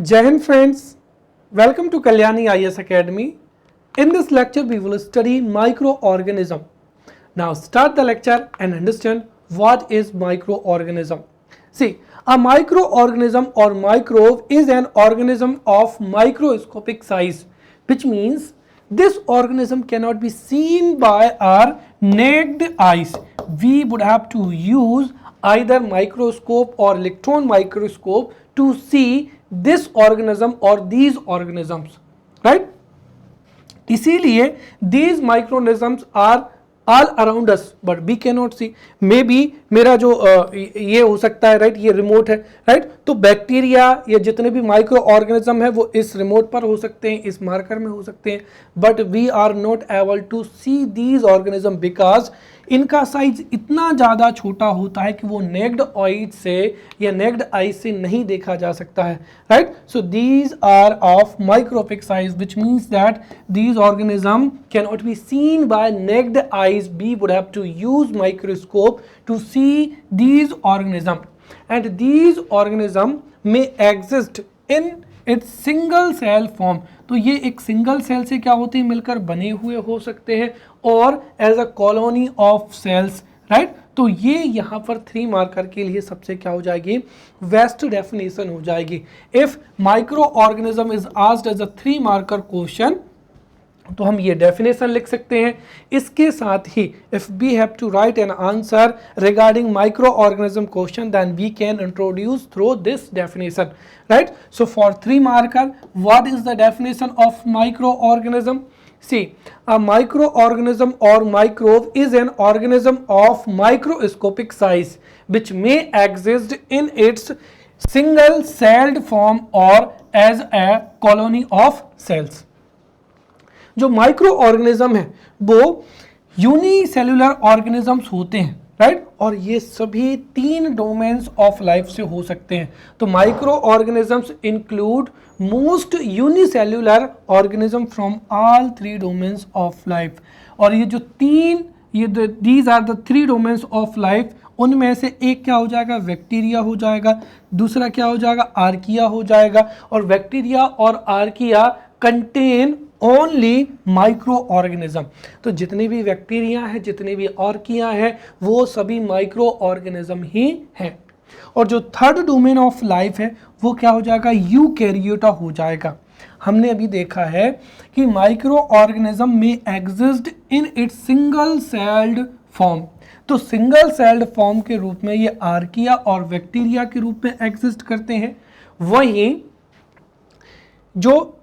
Jai Hind friends, welcome to Kalyani IS Academy. In this lecture we will study microorganism. Now start the lecture and understand what is microorganism. See, a microorganism or microbe is an organism of microscopic size, which means this organism cannot be seen by our naked eyes. We would have to use either microscope or electron microscope to see this organism or these organisms, right? इसीलिए these microorganisms are all around us but we cannot see. May be मेरा जो ये हो सकता है right, ये remote है right, तो बैक्टीरिया या जितने भी माइक्रो ऑर्गेनिज्म है वो इस रिमोट पर हो सकते हैं, इस मार्कर में हो सकते हैं, but we are not able to see these organism because इनका साइज इतना ज़्यादा छोटा होता है कि वो नेक्ड ऑइड से या नेक्ड आई से नहीं देखा जा सकता है, right. So these are of microscopic size which means that these organism can not be seen by naked eyes. We would have to use microscope to see these organism and these organism may exist in its single cell form. तो ये एक single cell से क्या होते हैं, मिलकर बने हुए हो सकते हैं और as a colony of cells, right. तो ये यहाँ पर 3 मार्कर के लिए सबसे क्या हो जाएगी, बेस्ट डेफिनेशन हो जाएगी. If microorganism is asked as a 3 marker question तो हम ये डेफिनेशन लिख सकते हैं. इसके साथ ही if we have to write an answer regarding microorganism question then we can introduce through this definition, right. So for 3 marker what is the definition of microorganism? See, a microorganism or microbe is an organism of microscopic size which may exist in its single-celled form or as a colony of cells. जो microorganism है वो unicellular organisms होते हैं, right. और ये सभी 3 domains of life से हो सकते हैं. तो microorganisms include most unicellular organism from all 3 domains of life. और ये जो 3 these are the 3 domains of life, उनमें से एक क्या हो जाएगा, बैक्टीरिया हो जाएगा, दूसरा क्या हो जाएगा, आर्किया हो जाएगा. और बैक्टीरिया और archaea contain only micro organism. तो जितनी भी बैक्टीरिया है, जितनी भी आर्किया है, वो सभी माइक्रो ऑर्गेनिज्म ही हैं. और जो 3rd डोमेन ऑफ लाइफ है वो क्या हो जाएगा, यूकैरियोटा हो जाएगा. हमने अभी देखा है कि micro organism may exist in its single celled form. तो सिंगल सेल्ड फॉर्म के रूप में ये आर्किया और बैक्टीरिया के रूप में एग्जिस्ट करते हैं. वहीं जो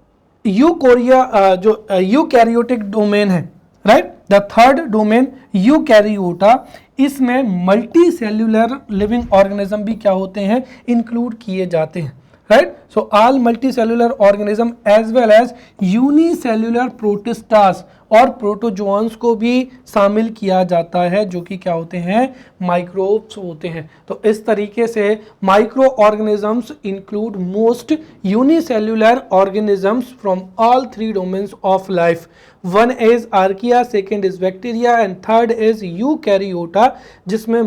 यूकैरियोटिक डोमेन है, right, the 3rd domain eukaryota, इसमें मल्टी सेल्यूलर लिविंग ऑर्गेनिज्म भी क्या होते हैं, इंक्लूड किए जाते हैं, right. So all multicellular organism as well as unicellular protistas और प्रोटोजोन्स को भी शामिल किया जाता है, जो कि क्या होते हैं, माइक्रोब्स होते हैं. तो इस तरीके से micro organisms include most unicellular organisms from all 3 domains of life. One is archaea, second is bacteria and third is eukaryota, जिसमें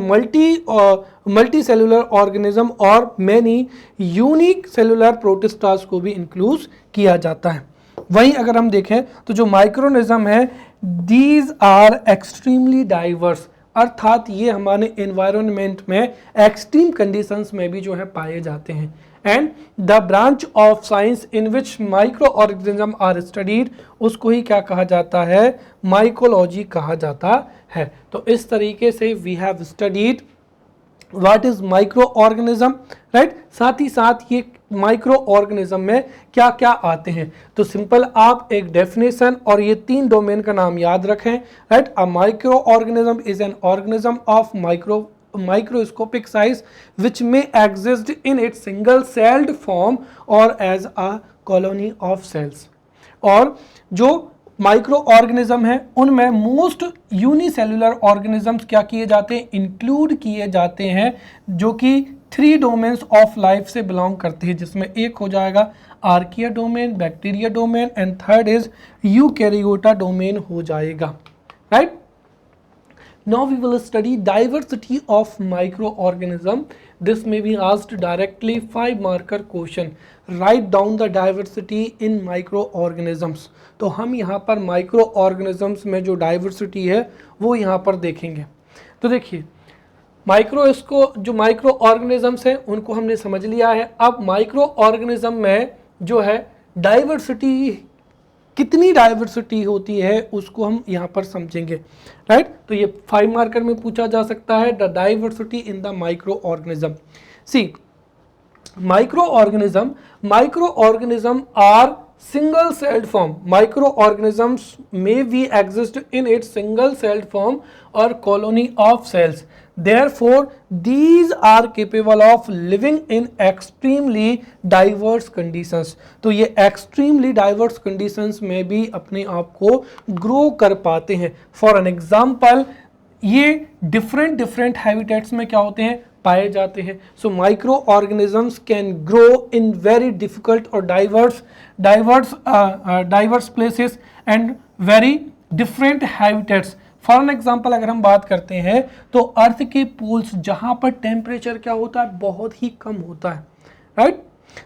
मल्टी सेलुलर ऑर्गेनिज्म और मैनी यूनिक सेलुलर प्रोटिस्टास को भी इंक्लूड किया जाता है. वहीं अगर हम देखें तो जो माइक्रोनिज्म है दीज आर एक्सट्रीमली डाइवर्स, अर्थात ये हमारे एनवायरनमेंट में एक्सट्रीम कंडीशंस में भी जो है पाए जाते हैं. And the branch of science in which microorganism are studied, उसको ही क्या कहा जाता है, माइकोलॉजी कहा जाता है. तो इस तरीके से we have studied what is micro organism, right. साथ ही साथ ये माइक्रो ऑर्गेनिज्म में क्या क्या आते हैं. तो सिंपल आप एक डेफिनेशन और ये 3 डोमेन का नाम याद रखें, right. A micro organism is an organism of microscopic size which may exist in its single celled form or as a colony of cells. और जो माइक्रो ऑर्गेनिज्म है उनमें मोस्ट यूनिसेल्युलर ऑर्गेनिजम्स क्या किए जाते हैं, इंक्लूड किए जाते हैं, जो कि 3 डोमेन्स ऑफ लाइफ से बिलोंग करते हैं, जिसमें एक हो जाएगा archaea domain, bacteria domain and 3rd is eukaryota domain हो जाएगा, right. Now we will study diversity of microorganism. This may be asked directly 5 marker question. Write down the diversity in microorganisms. तो हम यहाँ पर microorganisms में जो diversity है वो यहाँ पर देखेंगे. तो देखिए इसको जो माइक्रो ऑर्गेनिजम्स हैं उनको हमने समझ लिया है. अब माइक्रो ऑर्गेनिज्म में जो है डाइवर्सिटी, कितनी डाइवर्सिटी होती है उसको हम यहाँ पर समझेंगे. राइट, तो ये 5 मार्कर में पूछा जा सकता है. The diversity in the microorganism. See microorganism are single celled form. Microorganisms may be exist in its single celled form or colony of cells. Therefore, these are capable of living in extremely diverse conditions. तो ये extremely diverse conditions में भी अपने आप को grow कर पाते हैं. For an example, ये different habitats में क्या होते हैं, पाए जाते हैं. So microorganisms can grow in very difficult और diverse places and very different habitats. For an example अगर हम बात करते हैं तो अर्थ के पोल्स जहां पर टेम्परेचर क्या होता है, बहुत ही कम होता है. राइट,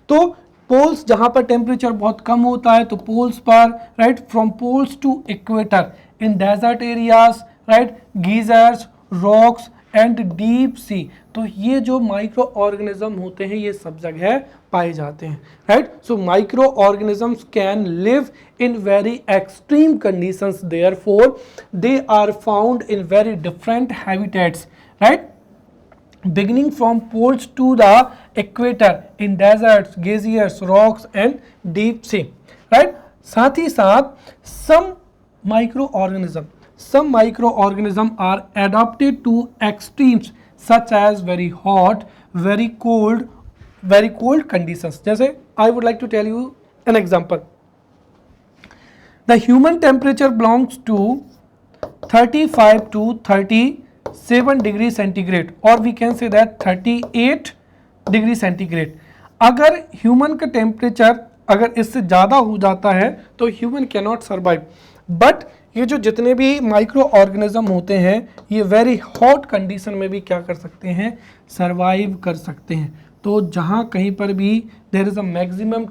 तो पोल्स जहां पर टेम्परेचर बहुत कम होता है तो पोल्स पर, right, from poles to equator in desert areas, right, geysers, rocks and deep sea. तो ये जो माइक्रो ऑर्गेनिज्म होते हैं ये सब जगह पाए जाते हैं. Right, so microorganisms can live in very extreme conditions, therefore they are found in very different habitats. Right, beginning from poles to the equator in deserts, geysers, rocks and deep sea. Right, साथ ही साथ some microorganisms are adapted to extremes such as very hot, very cold conditions. जैसे I would like to tell you an example. The human temperature belongs to 35 to 37 degree centigrade or we can say that 38 degree centigrade. अगर human का temperature अगर इससे ज़्यादा हो जाता है तो human can not survive. But ये जो जितने भी माइक्रो ऑर्गेनिज्म होते हैं ये वेरी हॉट कंडीशन में भी क्या कर सकते हैं, सर्वाइव कर सकते हैं. तो जहाँ कहीं पर भी there is a maximum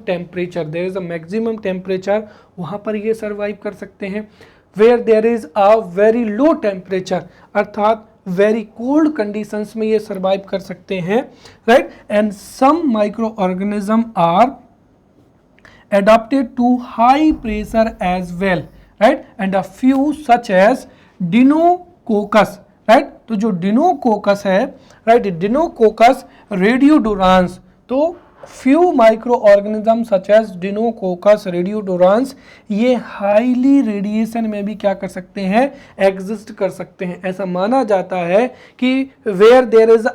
temperature वहाँ पर ये सर्वाइव कर सकते हैं. Where there is a very low temperature अर्थात वेरी कोल्ड कंडीशंस में ये सर्वाइव कर सकते हैं. Right, and some microorganism are adapted to high pressure as well. Right, and a few such as Deinococcus. Right, तो जो Deinococcus है, right, Deinococcus radiodurans. तो few microorganisms such as Deinococcus radiodurans ये highly radiation में भी क्या कर सकते हैं, एग्जिस्ट कर सकते हैं. ऐसा माना जाता है कि where there is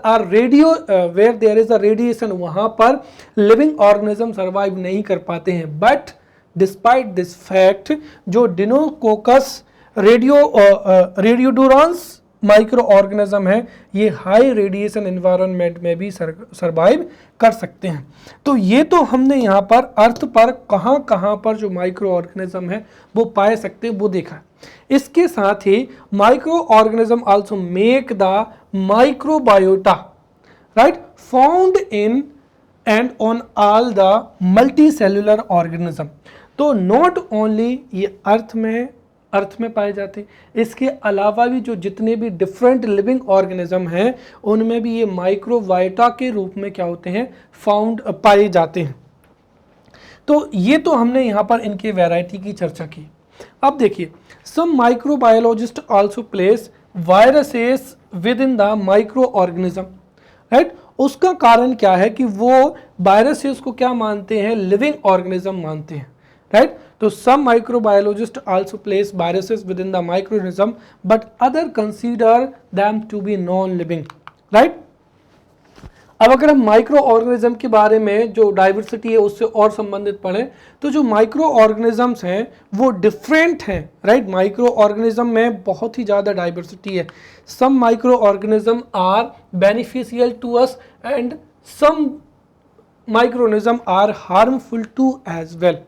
a radiation वहाँ पर लिविंग ऑर्गेनिज्म सर्वाइव नहीं कर पाते हैं. बट डिस्पाइट दिस फैक्ट जो Deinococcus रेडियोडुरांस माइक्रो ऑर्गेनिज्म है ये हाई रेडिएशन एनवायरनमेंट में भी सर्वाइव कर सकते हैं. तो ये तो हमने यहाँ पर अर्थ पर कहाँ पर जो माइक्रो ऑर्गेनिज्म है वो पाए सकते हैं वो देखा. इसके साथ ही microorganism also make the microbiota, right, found in and on all the multicellular organism. तो नॉट ओनली ये अर्थ में पाए जाते हैं, इसके अलावा भी जो जितने भी डिफरेंट लिविंग ऑर्गेनिज्म हैं उनमें भी ये माइक्रोबायोटा के रूप में क्या होते हैं, पाए जाते हैं. तो ये तो हमने यहाँ पर इनके वैरायटी की चर्चा की. अब देखिए some microbiologist also place viruses within the micro organism. Right, उसका कारण क्या है कि वो वायरसेस को क्या मानते हैं, लिविंग ऑर्गेनिज्म मानते हैं. राइट, तो some microbiologists also place viruses within the microorganism but other consider them to be non-living. Right? अब अगर हम माइक्रो ऑर्गेनिज्म के बारे में जो डाइवर्सिटी है उससे और संबंधित पढ़ें तो जो माइक्रो ऑर्गेनिजम्स हैं वो डिफरेंट हैं. राइट, माइक्रो ऑर्गेनिज्म में बहुत ही ज़्यादा डाइवर्सिटी है. Some microorganism are beneficial to us and some microorganism are harmful to as well.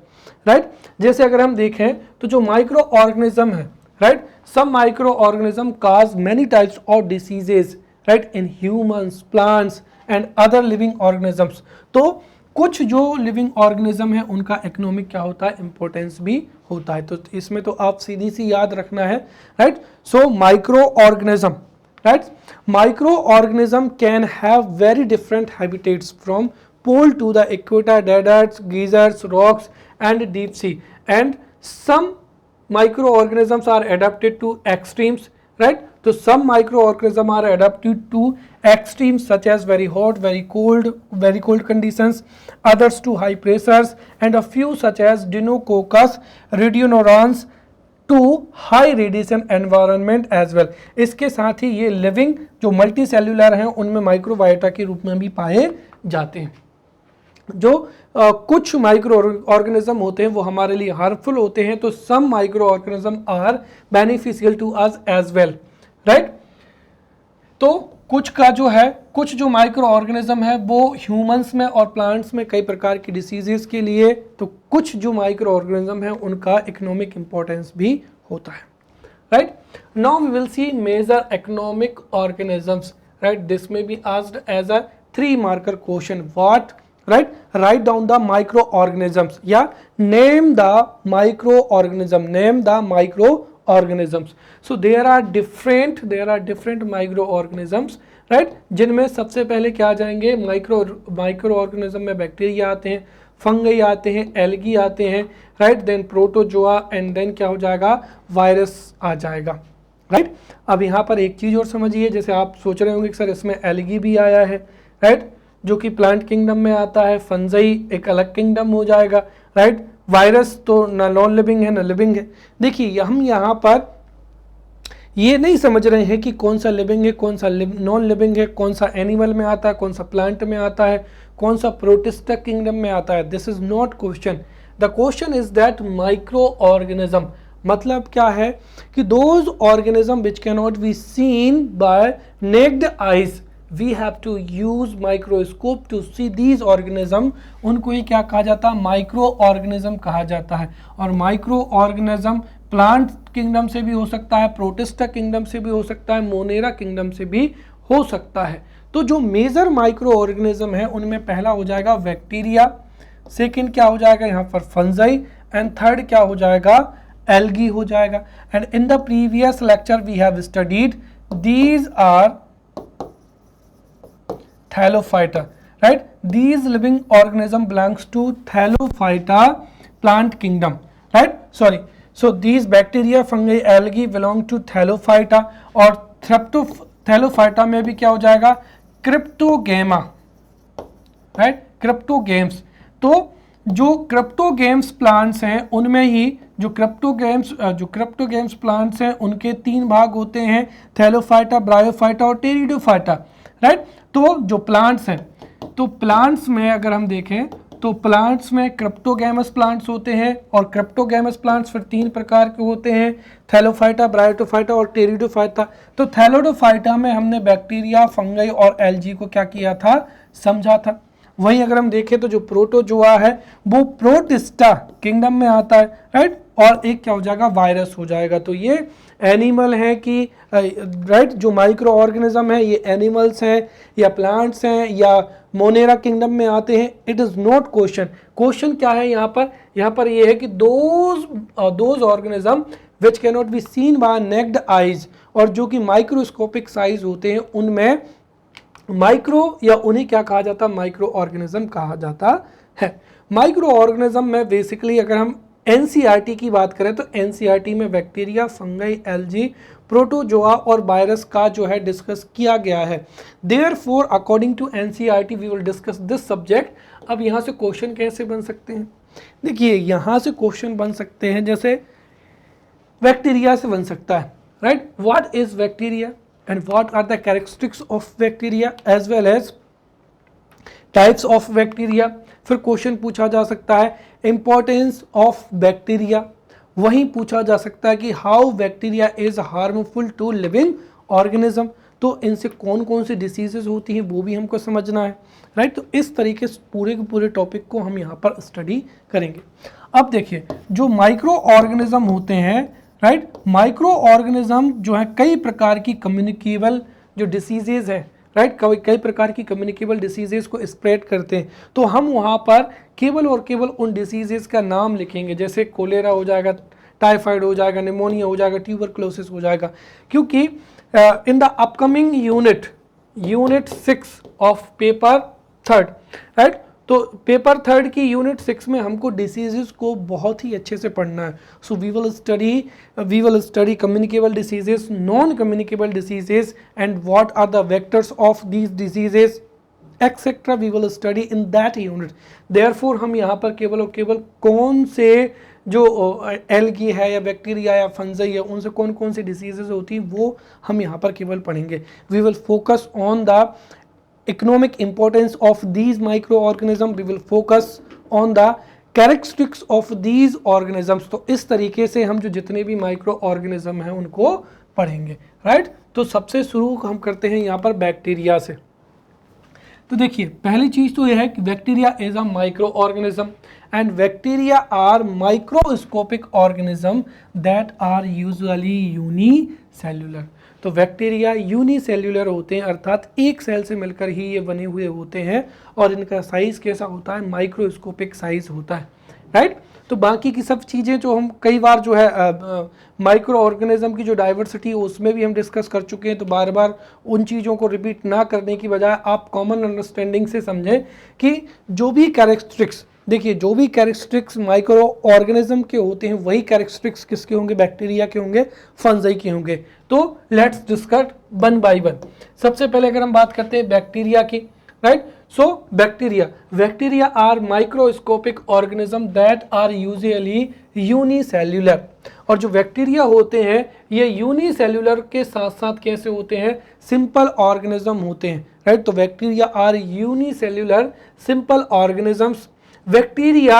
Right, जैसे अगर हम देखें तो जो माइक्रो ऑर्गेनिज्म है, right. Some microorganism cause many types of diseases, right, in humans, plants and other living organisms. तो कुछ जो लिविंग ऑर्गेनिज्म है उनका इकोनॉमिक क्या होता है, इंपॉर्टेंस भी होता है. तो इसमें तो आप सीधी सी याद रखना है, right. So micro organism, right, microorganism can have very different habitats from pole to the equator, deserts, geysers, rocks and deep sea, and some microorganisms are adapted to extremes, right. So some microorganisms are adapted to extremes such as very hot, very cold conditions, others to high pressures, and a few such as Deinococcus, Rhodionorans to high radiation environment as well. इसके साथ ही ये living जो multi cellular हैं उनमें microbiota के रूप में भी पाए जाते हैं. जो कुछ माइक्रो ऑर्गेनिज्म होते हैं वो हमारे लिए हार्मफुल होते हैं, तो some microorganism are beneficial to us as well, right. तो कुछ जो माइक्रो ऑर्गेनिज्म है वो ह्यूमंस में और प्लांट्स में कई प्रकार की डिसीजेस के लिए, तो कुछ जो माइक्रो ऑर्गेनिज्म है उनका इकोनॉमिक इंपॉर्टेंस भी होता है, right. Now we will see major economic organisms, right. This may be asked as a 3 marker question. What, right, write down the microorganisms या name the micro organisms. So there are different microorganisms, right, जिनमें सबसे पहले क्या आ जाएंगे, micro organism में bacteria आते हैं, fungi आते हैं, एल्गी आते हैं, right, then protozoa and then क्या हो जाएगा, वायरस आ जाएगा, राइट. अब यहाँ पर एक चीज और समझिए, जैसे आप सोच रहे होंगे कि सर इसमें एल्गी भी आया है, राइट, जो कि प्लांट किंगडम में आता है, फंजई एक अलग किंगडम हो जाएगा, राइट. वायरस तो ना नॉन लिविंग है ना लिविंग है. देखिए हम यहाँ पर ये नहीं समझ रहे हैं कि कौन सा लिविंग है, कौन सा नॉन लिविंग है, कौन सा एनिमल में आता है, कौन सा प्लांट में आता है, कौन सा प्रोटिस्टा किंगडम में आता है. This is not question. The question is that microorganism मतलब क्या है कि those organism which can not be seen by naked eyes, we have to use microscope to see these organism. उनको ही क्या कहा जाता है, माइक्रो ऑर्गेनिज्म कहा जाता है. और माइक्रो ऑर्गेनिज्म प्लांट किंगडम से भी हो सकता है, प्रोटिस्टा किंगडम से भी हो सकता है, मोनेरा किंगडम से भी हो सकता है. तो जो मेजर माइक्रो ऑर्गेनिज्म है उनमें पहला हो जाएगा बैक्टीरिया, सेकेंड क्या हो जाएगा यहाँ पर फंजाई, एंड थर्ड क्या हो जाएगा, एल्गी हो जाएगा. And in the previous lecture we have studied these are Thallophyta, right. These living organism belongs to Thallophyta plant kingdom, right. Sorry. So these bacteria, fungi, algae belong to Thallophyta. और Thallophyta में भी क्या हो जाएगा, Cryptogama, right. Cryptogames. तो जो cryptogams plants हैं उनमें ही जो क्रिप्टोगेम्स प्लांट्स हैं उनके 3 भाग होते हैं, थैलोफाइटा, ब्रायोफाइटा और टेरिडोफाइटा, राइट. तो जो प्लांट्स हैं, तो प्लांट्स में अगर हम देखें तो प्लांट्स में क्रिप्टोगैमस प्लांट्स होते हैं, और क्रिप्टोगैमस प्लांट्स फिर 3 प्रकार के होते हैं, थैलोफाइटा, ब्रायोटोफाइटा और टेरिडोफाइटा. तो थैलोडोफाइटा में हमने बैक्टीरिया, फंगई और एल्गी को क्या किया था, समझा था. वहीं अगर हम देखें तो जो प्रोटोजोआ है वो प्रोटिस्टा किंगडम में आता है, राइट. और एक क्या हो जाएगा, वायरस हो जाएगा. तो ये एनिमल है कि राइट, जो माइक्रो ऑर्गेनिज्म है ये एनिमल्स हैं या प्लांट्स हैं या मोनेरा किंगडम में आते हैं, it is not question. Question क्या है यहाँ पर ये है कि those organism which can not be seen by naked eyes, और जो कि माइक्रोस्कोपिक साइज होते हैं उनमें माइक्रो या उन्हें क्या कहा जाता है, माइक्रो ऑर्गेनिज्म कहा जाता है. माइक्रो ऑर्गेनिज्म में बेसिकली अगर हम एनसीईआरटी की बात करें तो एनसीईआरटी में बैक्टीरिया, फंगई, एल्गी, प्रोटोजोआ और वायरस का जो है डिस्कस किया गया है. Therefore according to NCERT we will discuss this subject. अब यहाँ से क्वेश्चन कैसे बन सकते हैं, देखिए यहाँ से क्वेश्चन बन सकते हैं जैसे बैक्टीरिया से बन सकता है, right. What is bacteria and what are the characteristics of bacteria as well as types of bacteria. फिर क्वेश्चन पूछा जा सकता है इंपॉर्टेंस ऑफ बैक्टीरिया. वहीं पूछा जा सकता है कि how bacteria is harmful to living organism. तो इनसे कौन कौन सी डिसीजेज होती हैं वो भी हमको समझना है, राइट. तो इस तरीके से पूरे के पूरे टॉपिक को हम यहाँ पर स्टडी करेंगे. अब देखिए जो माइक्रो ऑर्गेनिज्म होते हैं, राइट। माइक्रो ऑर्गेनिज्म जो है कई प्रकार की कम्युनिकेबल जो डिसीजेज है, राइट, कई प्रकार की कम्युनिकेबल डिसीजेज को स्प्रेड करते हैं। तो हम वहाँ पर केवल और केवल उन डिसीजेज का नाम लिखेंगे, जैसे कोलेरा हो जाएगा, टाइफाइड हो जाएगा, निमोनिया हो जाएगा, ट्यूबरक्लोसिस हो जाएगा, क्योंकि इन the upcoming unit 6 of paper 3, right, तो पेपर 3 की यूनिट 6 में हमको डिसीजेस को बहुत ही अच्छे से पढ़ना है। So we will study communicable diseases, non communicable diseases, and what are the vectors of these diseases etcetera we will study in that unit. Therefore हम यहाँ पर केवल और केवल कौन से जो एल्गी है या बैक्टीरिया या फंजाई है उनसे कौन कौन सी डिसीजेज होती हैं वो हम यहाँ पर केवल पढ़ेंगे। We will focus on the economic importance of these microorganisms, we will focus on the characteristics of these organisms। तो इस तरीके से हम जो जितने भी माइक्रो ऑर्गेनिज्म हैं उनको पढ़ेंगे, राइट। तो सबसे शुरू हम करते हैं यहाँ पर बैक्टीरिया से। तो देखिए पहली चीज तो यह है कि bacteria is a micro organism and bacteria are microscopic organism that are usually unicellular. तो बैक्टीरिया यूनिसेल्युलर होते हैं, अर्थात एक सेल से मिलकर ही ये बने हुए होते हैं और इनका साइज कैसा होता है, माइक्रोस्कोपिक साइज होता है, राइट। तो बाकी की सब चीज़ें जो हम कई बार जो है माइक्रो ऑर्गेनिज्म की जो डाइवर्सिटी है उसमें भी हम डिस्कस कर चुके हैं, तो बार बार उन चीज़ों को रिपीट ना करने की बजाय आप कॉमन अंडरस्टैंडिंग से समझें कि जो भी कैरेक्टरिस्टिक्स, देखिए जो भी कैरेक्टरिस्टिक्स माइक्रो ऑर्गेनिज्म के होते हैं वही कैरेक्टरिस्टिक्स किसके होंगे, बैक्टीरिया के होंगे, फंजाई के होंगे। तो let's discuss one by one. सबसे पहले अगर हम बात करते हैं बैक्टीरिया की, right, so bacteria are microscopic organism that are usually unicellular. और जो बैक्टीरिया होते हैं ये यूनिसेल्युलर के साथ साथ कैसे होते हैं, सिंपल ऑर्गेनिज्म होते हैं, राइट। तो bacteria are unicellular simple organisms. Bacteria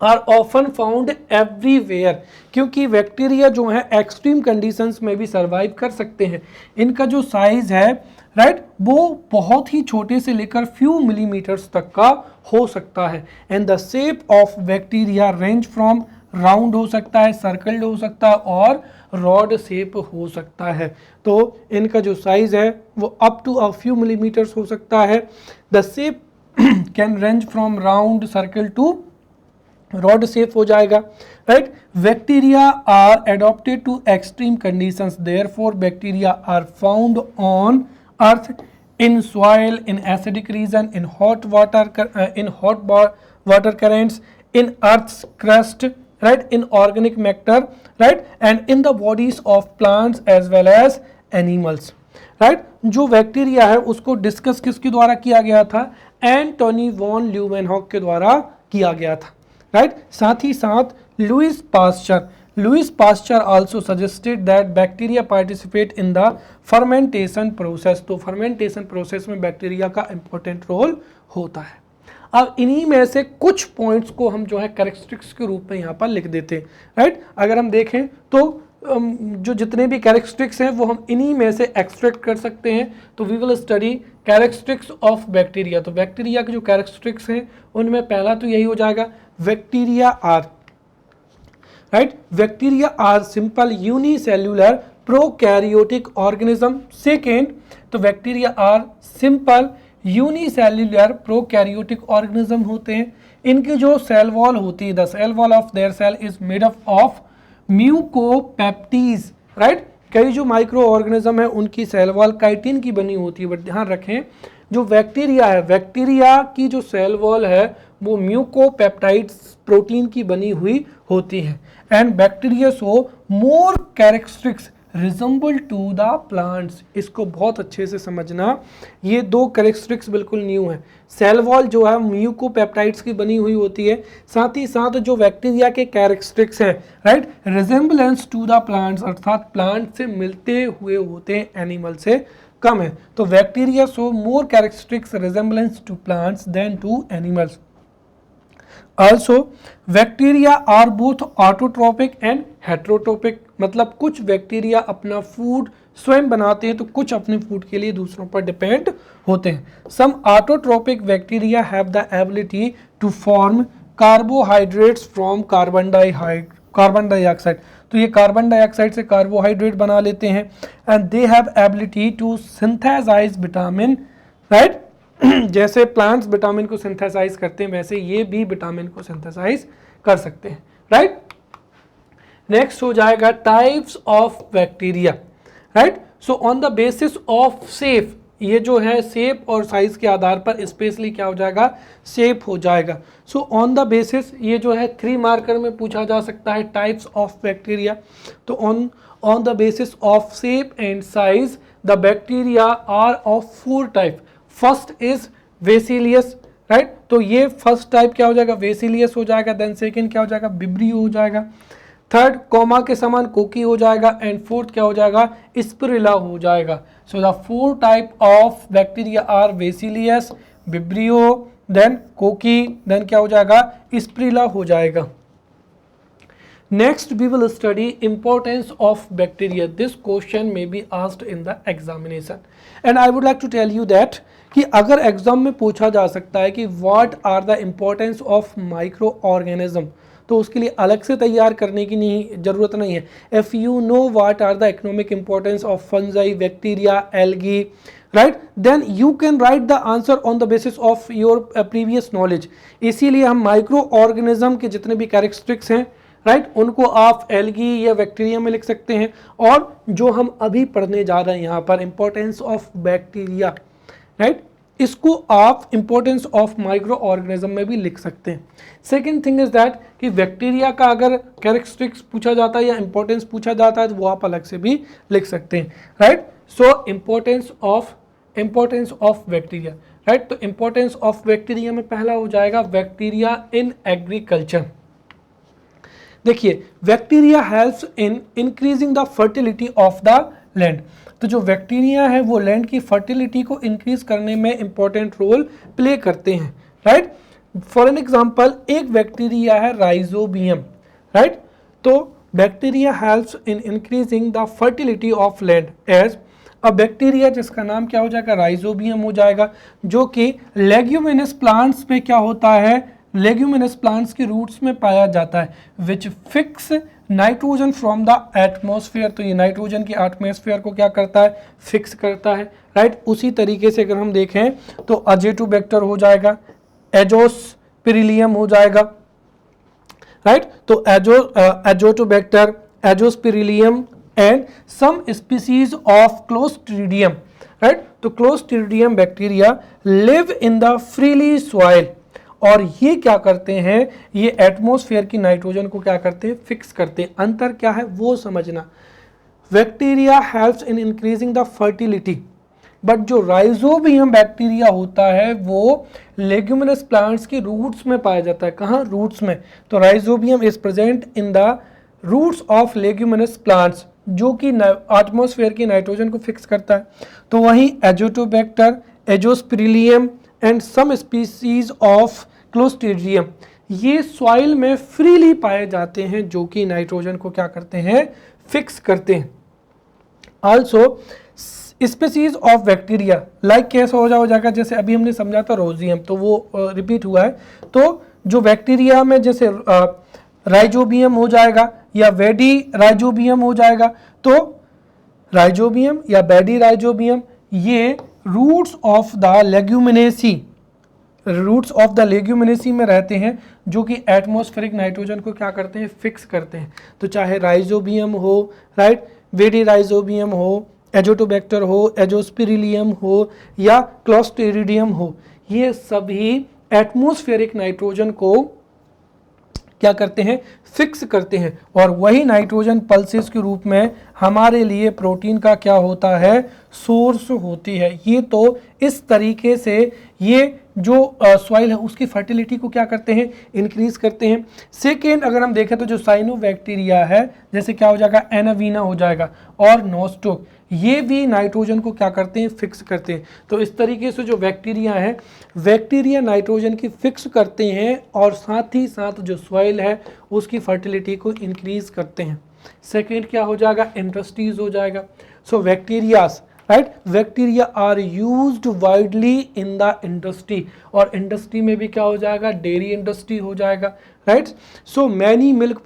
are often found everywhere, क्योंकि बैक्टीरिया जो है एक्सट्रीम कंडीशंस में भी सर्वाइव कर सकते हैं। इनका जो साइज है, राइट, वो बहुत ही छोटे से लेकर फ्यू मिलीमीटर्स तक का हो सकता है। And the shape of bacteria range from round हो सकता है, सर्कल्ड हो सकता है और रॉड शेप हो सकता है। तो इनका जो साइज है वो up to a few millimeters हो सकता है। The shape can range from round circle to rod shape हो जाएगा, right. Bacteria are adapted to extreme conditions, therefore bacteria are found on earth, in soil, in acidic region, in hot water currents, in earth's crust, right, in organic matter, right, and in the bodies of plants as well as animals, right। जो bacteria है उसको discuss किसके द्वारा किया गया था, Antony von ल्यूमेनहॉक के द्वारा किया गया था, राइट। साथ ही साथ Louis Pasteur also suggested that bacteria participate in the fermentation process. तो फर्मेंटेशन प्रोसेस में बैक्टीरिया का इंपॉर्टेंट रोल होता है। अब इन्हीं में से कुछ पॉइंट्स को हम जो है कैरेक्टरिस्टिक्स के रूप में यहाँ पर लिख देते हैं, राइट। अगर हम देखें तो जो जितने भी कैरेक्टरिस्टिक्स हैं वो हम इन्हीं में से एक्सट्रैक्ट कर सकते हैं। तो we will study characteristics of bacteria. तो बैक्टीरिया के जो कैरेक्टरिस्टिक्स हैं उनमें पहला तो यही हो जाएगा, bacteria are, right, bacteria are simple unicellular prokaryotic organism. Second, तो bacteria are simple unicellular prokaryotic organism होते हैं। इनकी जो सेल वॉल होती है, the cell wall of their cell is made up of mucopeptides, right. कई जो माइक्रो ऑर्गेनिज्म है उनकी सेल वॉल काइटिन की बनी होती है, बट ध्यान रखें जो बैक्टीरिया है, बैक्टीरिया की जो सेल वॉल है वो म्यूकोपेप्टाइड्स प्रोटीन की बनी हुई होती है। And bacteria show more characteristics resemble to the plants. इसको बहुत अच्छे से समझना, ये दो कैरेक्टरिस्टिक्स बिल्कुल न्यू है। सेल वॉल जो है म्यूकोपेप्टाइड्स की बनी हुई होती है, साथ ही साथ जो बैक्टीरिया के कैरेक्टरिस्टिक्स हैं, right, resemblance to the plants, अर्थात प्लांट से मिलते हुए होते हैं, एनिमल से कम है। तो bacteria show more characteristics resemblance to plants than to animals. Also, bacteria are both autotrophic and heterotrophic, मतलब कुछ बैक्टीरिया अपना फूड स्वयं बनाते हैं तो कुछ अपने फूड के लिए दूसरों पर डिपेंड होते हैं। Some autotrophic bacteria have the ability to form carbohydrates from carbon carbon dioxide, तो ये कार्बन डाइऑक्साइड से कार्बोहाइड्रेट बना लेते हैं and they have ability to synthesise vitamin, right. जैसे प्लांट्स विटामिन को सिंथेसाइज करते हैं वैसे ये भी विटामिन को सिंथेसाइज कर सकते हैं, राइट। नेक्स्ट हो जाएगा types of bacteria, right. So on the basis of shape, ये जो है शेप और साइज के आधार पर स्पेशली क्या हो जाएगा, शेप हो जाएगा। सो ऑन द बेसिस, ये जो है 3 मार्कर में पूछा जा सकता है टाइप्स ऑफ बैक्टीरिया। तो on the basis of shape and size the bacteria are of 4 type. First is bacillus, right. तो ये फर्स्ट टाइप क्या हो जाएगा, बेसिलियस हो जाएगा। देन सेकेंड क्या हो जाएगा, विब्रियो हो जाएगा। थर्ड कोमा के समान कोकी हो जाएगा एंड फोर्थ क्या हो जाएगा, स्पिरुलिना हो जाएगा। So the 4 type of bacteria are bacillus, vibrio, then cocci, then क्या हो जाएगा, स्पिरुलिना हो जाएगा। Next we will study importance of bacteria. This question may be asked in the examination and I would like to tell you that कि अगर exam में पूछा जा सकता है कि what are the importance of microorganism, तो उसके लिए अलग से तैयार करने की ज़रूरत नहीं है। If you know what are the economic importance of fungi, bacteria, algae, right, then you can write the answer on the basis of your previous knowledge. इसीलिए हम माइक्रो ऑर्गेनिज्म के जितने भी कैरेक्टरिस्टिक्स हैं, राइट, उनको आप एल्गी या bacteria में लिख सकते हैं। और जो हम अभी पढ़ने जा रहे हैं यहाँ पर इंपॉर्टेंस ऑफ बैक्टीरिया, राइट, इसको आप इंपॉर्टेंस ऑफ माइक्रो ऑर्गेनिज्म में भी लिख सकते हैं। सेकेंड थिंग इज दैट कि बैक्टीरिया का अगर कैरेक्टरिस्टिक्स पूछा जाता है या इंपॉर्टेंस पूछा जाता है तो वो आप अलग से भी लिख सकते हैं, right. So importance of bacteria, right. तो इंपॉर्टेंस ऑफ बैक्टीरिया में पहला हो जाएगा बैक्टीरिया इन एग्रीकल्चर। देखिए, bacteria helps in increasing the fertility of the land. तो जो बैक्टीरिया है वो लैंड की फर्टिलिटी को इंक्रीज करने में इंपॉर्टेंट रोल प्ले करते हैं, राइट। फॉर एन एग्जांपल, एक बैक्टीरिया है राइजोबियम, राइट। तो bacteria helps in increasing the fertility of land as a bacteria, जिसका नाम क्या हो जाएगा, राइजोबियम हो जाएगा, जो कि लेग्यूमिनस प्लांट्स में क्या होता है, लेग्यूमिनस प्लांट्स की रूट्स में पाया जाता है, which fix nitrogen from the atmosphere. तो ये नाइट्रोजन की एटमॉस्फेयर को क्या करता है, फिक्स करता है, राइट। उसी तरीके से अगर हम देखें तो अजेटोबैक्टर हो जाएगा, एजोस्पिरिलियम हो जाएगा, राइट। तो azotobacter, azospirillum and some species of clostridium, right. तो clostridium bacteria live in the freely soil, और ये क्या करते हैं, ये एटमॉस्फेयर की नाइट्रोजन को क्या करते हैं, फिक्स करते हैं। अंतर क्या है वो समझना। Bacteria helps in increasing the fertility, but जो राइजोबियम बैक्टीरिया होता है वो लेग्यूमिनस प्लांट्स की रूट्स में पाया जाता है। कहाँ, रूट्स में। तो rhizobium is present in the roots of leguminous plants, जो कि एटमॉस्फेयर की नाइट्रोजन को फिक्स करता है। तो वहीं azotobacter, azospirillum and some species of clostridium ये सॉइल में फ्रीली पाए जाते हैं, जो कि नाइट्रोजन को क्या करते हैं, फिक्स करते हैं। Also species of bacteria like कैसा हो जाएगा, जैसे अभी हमने समझा था रोजियम, तो वो रिपीट हुआ है। तो जो बैक्टीरिया में जैसे राइजोबियम हो जाएगा या वेडी राइजोबियम हो जाएगा, तो राइजोबियम या बेडी राइजोबियम ये रूट्स ऑफ द लेग्यूमिनेसी में रहते हैं, जो कि एटमॉस्फेरिक नाइट्रोजन को क्या करते हैं, फिक्स करते हैं। तो चाहे राइजोबियम हो, राइट, वेडी राइजोबियम हो, एजोटोबैक्टर हो, एजोस्पिरिलियम हो या क्लोस्ट्रीडियम हो, ये सभी एटमॉस्फेरिक नाइट्रोजन को क्या करते हैं, फिक्स करते हैं। और वही नाइट्रोजन पल्सेस के रूप में हमारे लिए प्रोटीन का क्या होता है, सोर्स होती है। ये तो इस तरीके से ये जो सॉइल है उसकी फर्टिलिटी को क्या करते हैं, इंक्रीज करते हैं। सेकेंड अगर हम देखें तो जो साइनोबैक्टीरिया है, जैसे क्या हो जाएगा, एनावीना हो जाएगा और नोस्टोक, ये भी नाइट्रोजन को क्या करते हैं, फिक्स करते हैं। तो इस तरीके से जो बैक्टीरिया है, बैक्टीरिया नाइट्रोजन की फिक्स करते हैं और साथ ही साथ जो सॉइल है उसकी फर्टिलिटी को इंक्रीज करते हैं। सेकेंड क्या हो जाएगा, इंडस्ट्रीज हो जाएगा। So bacterias, right. Bacteria are used widely in the industry, और इंडस्ट्री में भी क्या हो जाएगा, डेयरी इंडस्ट्री हो जाएगा, right. So many milk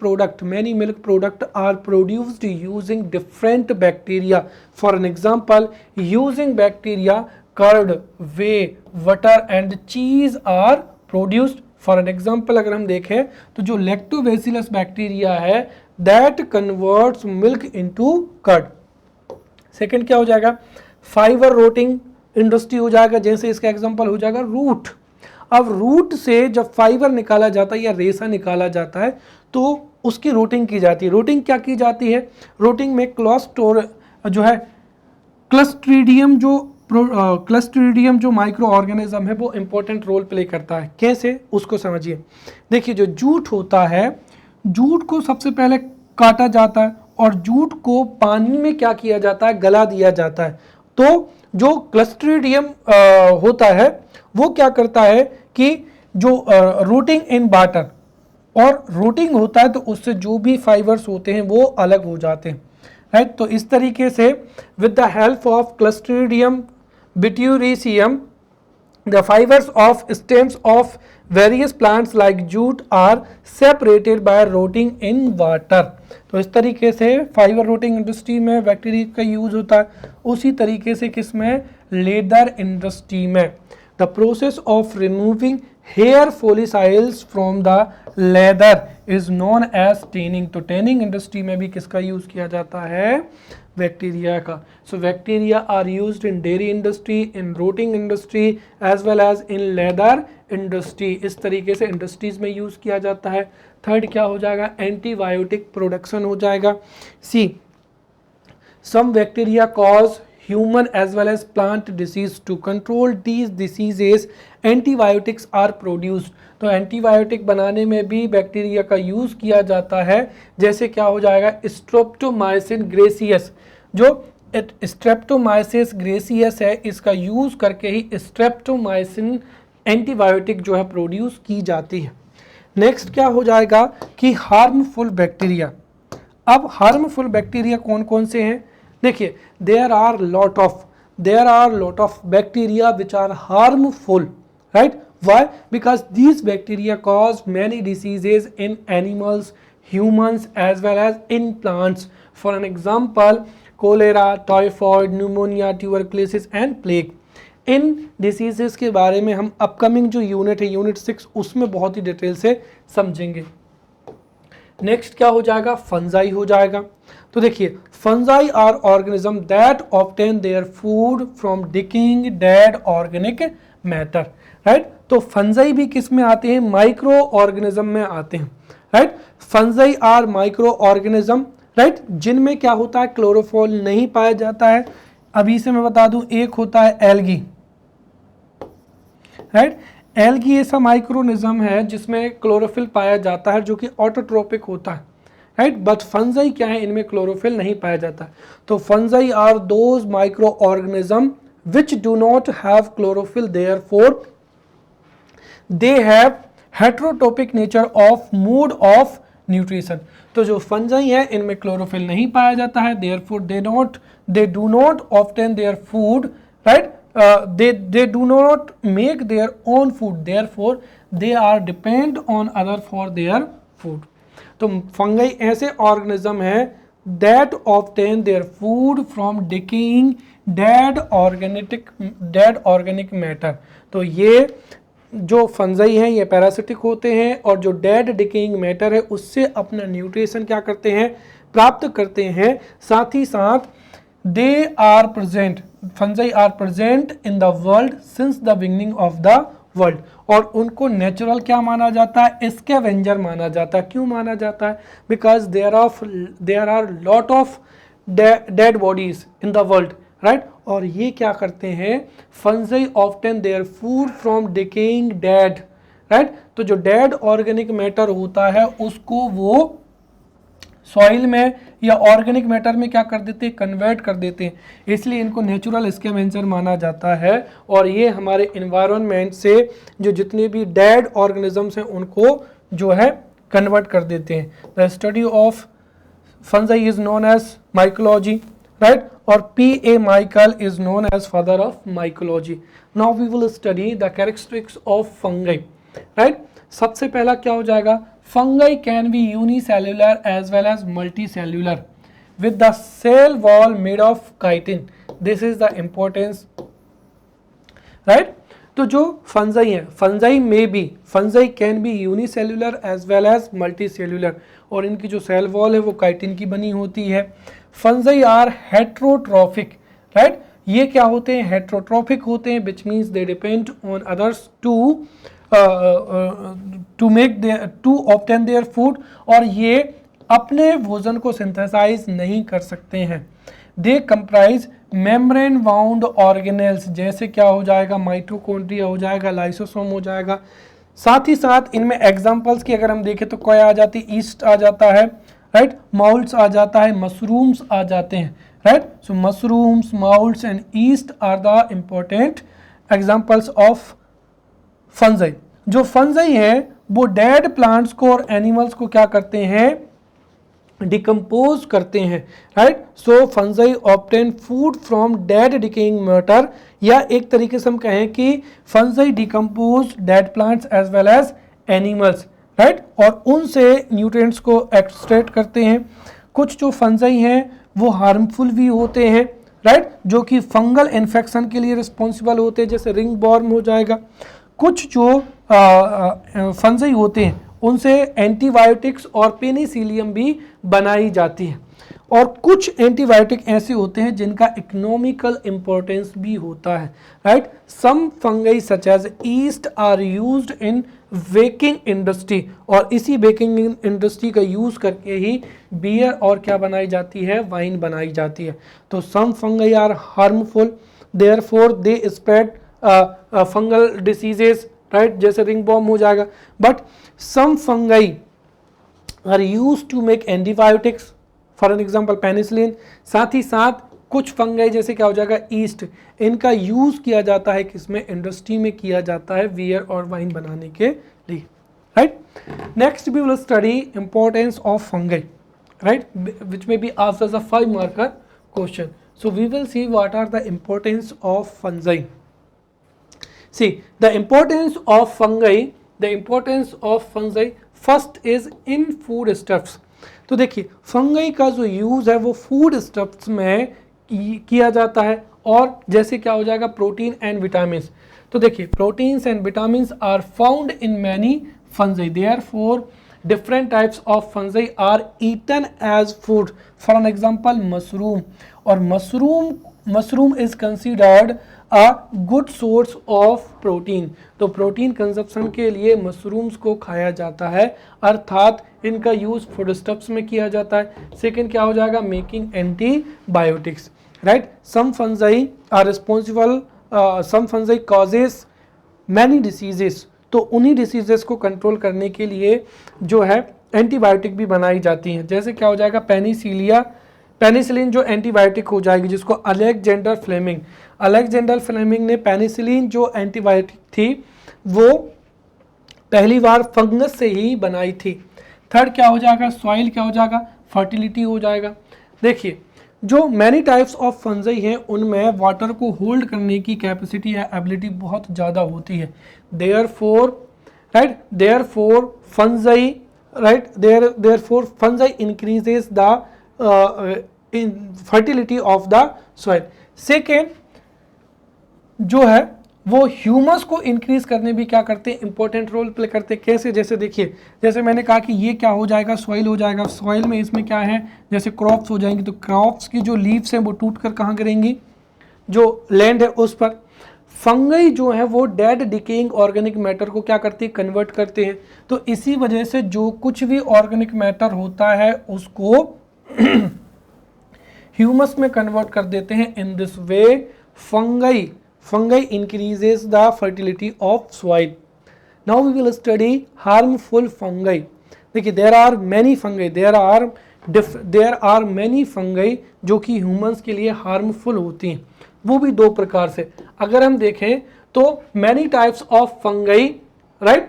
product are produced using different bacteria. For an example, using bacteria curd, whey, butter and cheese are produced. For an example अगर हम देखें तो जो लैक्टोबैसिलस बैक्टीरिया है that converts milk into curd. Second क्या हो जाएगा, fibre rotting industry हो जाएगा, जैसे इसका एग्जांपल हो जाएगा रूट। अब रूट से जब फाइबर निकाला जाता है या रेशा निकाला जाता है तो उसकी रोटिंग की जाती है। रोटिंग क्या की जाती है, रोटिंग में क्लस्ट्रीडियम जो माइक्रो ऑर्गेनिज्म है वो इंपॉर्टेंट रोल प्ले करता है। कैसे, उसको समझिए। देखिए, जो जूट होता है, जूट को सबसे पहले काटा जाता है और जूट को पानी में क्या किया जाता है, गला दिया जाता है। तो जो क्लस्ट्रीडियम होता है वो क्या करता है कि जो रूटिंग इन वाटर, और रूटिंग होता है तो उससे जो भी फाइबर्स होते हैं वो अलग हो जाते हैं, राइट। तो इस तरीके से with the help of clostridium butyricum the fibers of stems of various plants like jute are separated by rotting in water। तो इस तरीके से फाइबर रोटिंग इंडस्ट्री में बैक्टीरिया का यूज होता है, उसी तरीके से किसमें, लेदर इंडस्ट्री में। The process of removing hair follicles from the leather is known as tanning. तो टेनिंग इंडस्ट्री में भी किसका यूज किया जाता है, बैक्टीरिया का। So bacteria are used in dairy industry, in rotting industry as well as in leather industry. इस तरीके से इंडस्ट्रीज में यूज किया जाता है। थर्ड क्या हो जाएगा, एंटीबायोटिक प्रोडक्शन हो जाएगा। See, some bacteria cause human as well as plant disease। to control these diseases antibiotics are produced। तो एंटीबायोटिक बनाने में भी बैक्टीरिया का यूज किया जाता है। जैसे क्या हो जाएगा, स्ट्रेप्टोमाइसिन ग्रेसियस, जो स्ट्रेप्टोमाइसिस ग्रेसियस है इसका यूज करके ही स्ट्रेप्टोमाइसिन एंटीबायोटिक जो है प्रोड्यूस की जाती है। नेक्स्ट क्या हो जाएगा कि हार्मफुल बैक्टीरिया। अब हार्मफुल बैक्टीरिया कौन कौन से हैं, देखिए, there are lot of bacteria which are harmful, right? Why? Because these bacteria cause many diseases in animals, humans as well as in plants। For an example, cholera, typhoid, pneumonia, tuberculosis and plague। In diseases के बारे में हम upcoming जो unit है, unit 6, उसमें बहुत ही detail से समझेंगे। नेक्स्ट क्या हो जाएगा, फंजाई हो जाएगा। तो देखिए, fungi are organism that obtain their food from decaying dead organic matter, right. तो फंजाई भी किस में आते हैं, माइक्रो ऑर्गेनिज्म में आते हैं, right. Fungi are micro organism, right, जिनमें क्या होता है, क्लोरोफॉल नहीं पाया जाता है। अभी से मैं बता दूं, एक होता है एल्गी, राइट। एल्गी ऐसा माइक्रोनिज्म है जिसमें क्लोरोफिल पाया जाता है जो कि ऑटोट्रोपिक होता है, राइट। बट फंजाई क्या है, इनमें क्लोरोफिल नहीं पाया जाता। तो fungi are those micro organism which do not have chlorophyll, therefore they have heterotrophic nature of mode of nutrition. तो जो फंजाई है इनमें क्लोरोफिल नहीं पाया जाता है, therefore they do not obtain their food, right. They do not make their own food, therefore they are depend on other for their food। तो fungi ऐसे ऑर्गेनिज्म है that obtain their food from decaying dead organic matter। तो ये जो fungi हैं ये parasitic होते हैं और जो डेड डिकेइंग मैटर है उससे अपना न्यूट्रिशन क्या करते हैं, प्राप्त करते हैं। साथ ही साथ they are present, fungi are present in the world since the beginning of the world। और उनको नेचुरल क्या माना जाता है, स्कैवेंजर माना जाता है। क्यों माना जाता है, because there are lot of dead bodies in the world, right. और ये क्या करते हैं, fungi obtain their food from decaying dead, right. तो जो डेड ऑर्गेनिक मैटर होता है उसको वो सॉइल में या ऑर्गेनिक मैटर में क्या कर देते हैं, कन्वर्ट कर देते हैं। इसलिए इनको नेचुरल स्कैवेंजर माना जाता है। और ये हमारे इन्वायरमेंट से जो जितने भी डेड ऑर्गेनिजम्स हैं उनको जो है कन्वर्ट कर देते हैं। The study of fungi is known as mycology. right? Or P.A. Michael is known as father of mycology. Now we will study the characteristics of fungi, right? सबसे पहला क्या हो जाएगा, fungi can be unicellular as well as multicellular with the cell wall made of chitin. This is the importance, right? तो जो fungi है, fungi can be unicellular as well as multi cellular, और इनकी जो सेल वॉल है वो chitin की बनी होती है. Fungi are heterotrophic, right? ये क्या होते हैं, हेट्रोट्रॉफिक होते हैं, which means they depend on others to obtain their food, और ये अपने भोजन को सिंथेसाइज नहीं कर सकते हैं. दे कंप्राइज मेम्ब्रेन बाउंड ऑर्गेनेल्स, जैसे क्या हो जाएगा, माइटोकॉन्ड्रिया हो जाएगा, लाइसोसोम हो जाएगा. साथ ही साथ इनमें एग्जांपल्स की अगर हम देखें तो क्या आ जाती है, ईस्ट आ जाता है, राइट? माउल्ट्स आ जाता है, मशरूम्स आ जाते हैं, right? So mushrooms, moulds and yeast are the important examples of fungi. जो फंजाई है वो डेड प्लांट्स को और एनिमल्स को क्या करते हैं, डिकम्पोज करते हैं, right? So fungi obtain food from dead decaying matter, या एक तरीके से हम कहें कि fungi decompose dead plants as well as animals, right? और उनसे न्यूट्रिएंट्स को एक्सट्रैक्ट करते हैं. कुछ जो फंजाई हैं वो हार्मफुल भी होते हैं, राइट? जो कि फंगल इन्फेक्शन के लिए रिस्पॉन्सिबल होते हैं, जैसे रिंग वॉर्म हो जाएगा. कुछ जो फंजाई होते हैं उनसे एंटीबायोटिक्स और पेनिसिलियम भी बनाई जाती है, और कुछ एंटीबायोटिक ऐसे होते हैं जिनका इकोनॉमिकल इंपॉर्टेंस भी होता है, right? Some fungi such as yeast are used in baking industry, और इसी बेकिंग इंडस्ट्री का यूज करके ही बियर और क्या बनाई जाती है, वाइन बनाई जाती है. तो some fungi are harmful, therefore they spread fungal diseases, right? जैसे रिंग बॉम हो जाएगा. But some fungi are used to make antibiotics, for an example penicillin. साथ ही साथ कुछ फंगाई जैसे क्या हो जाएगा, ईस्ट, इनका यूज किया जाता है किसमें, इंडस्ट्री में किया जाता है बियर और वाइन बनाने के लिए, right? Next we will study importance of fungi, right, which may be asked as a 5 marker question. So we will see what are the importance of fungi. See, the importance of fungi first is in food stuffs. तो देखिए fungi का जो use है वो food stuffs में किया जाता है, और जैसे क्या हो जाएगा, प्रोटीन एंड विटामिन. तो देखिए proteins and vitamin are found in many fungi, therefore different types of fungi are eaten as food. For an example, mushroom, और mushroom is considered a good source of protein. तो protein consumption के लिए mushrooms को खाया जाता है, अर्थात इनका यूज फूड स्टफ्स में किया जाता है. सेकेंड क्या हो जाएगा, making antibiotics, right? Some fungi are responsible, some fungi causes many diseases. तो उन्हीं डिसीजेस को कंट्रोल करने के लिए जो है एंटीबायोटिक भी बनाई जाती हैं. जैसे क्या हो जाएगा, पेनिसिलिन जो एंटीबायोटिक हो जाएगी, जिसको अलेक्जेंडर फ्लेमिंग ने पेनिसिलिन जो एंटीबायोटिक थी वो पहली बार फंगस से ही बनाई थी. थर्ड क्या हो जाएगा, सॉइल क्या हो जाएगा, फर्टिलिटी हो जाएगा. देखिए जो मैनी टाइप्स ऑफ फंजाई हैं उनमें वाटर को होल्ड करने की कैपेसिटी या एबिलिटी बहुत ज़्यादा होती है. Therefore fungi increases the fertility of the soil. Second जो है वो ह्यूमस को इंक्रीज करने भी क्या करते हैं, इंपॉर्टेंट रोल प्ले करते हैं. कैसे, जैसे देखिए, जैसे मैंने कहा कि ये क्या हो जाएगा, सॉइल हो जाएगा. सॉइल में इसमें क्या है, जैसे क्रॉप्स हो जाएंगी, तो क्रॉप्स की जो लीव्स हैं वो टूट कर कहाँ गिरेंगी, जो लैंड है उस पर. फंगाई जो है वो डेड डिकेइंग ऑर्गेनिक मैटर को क्या करती है, कन्वर्ट करते हैं. तो इसी वजह से जो कुछ भी ऑर्गेनिक मैटर होता है उसको ह्यूमस में कन्वर्ट कर देते हैं. इन this way fungi increases the fertility of soil. Now we will study harmful fungi. देखिए there are many fungi जो कि ह्यूमंस के लिए हार्मफुल होती हैं, वो भी दो प्रकार से. अगर हम देखें तो many types of fungi, right?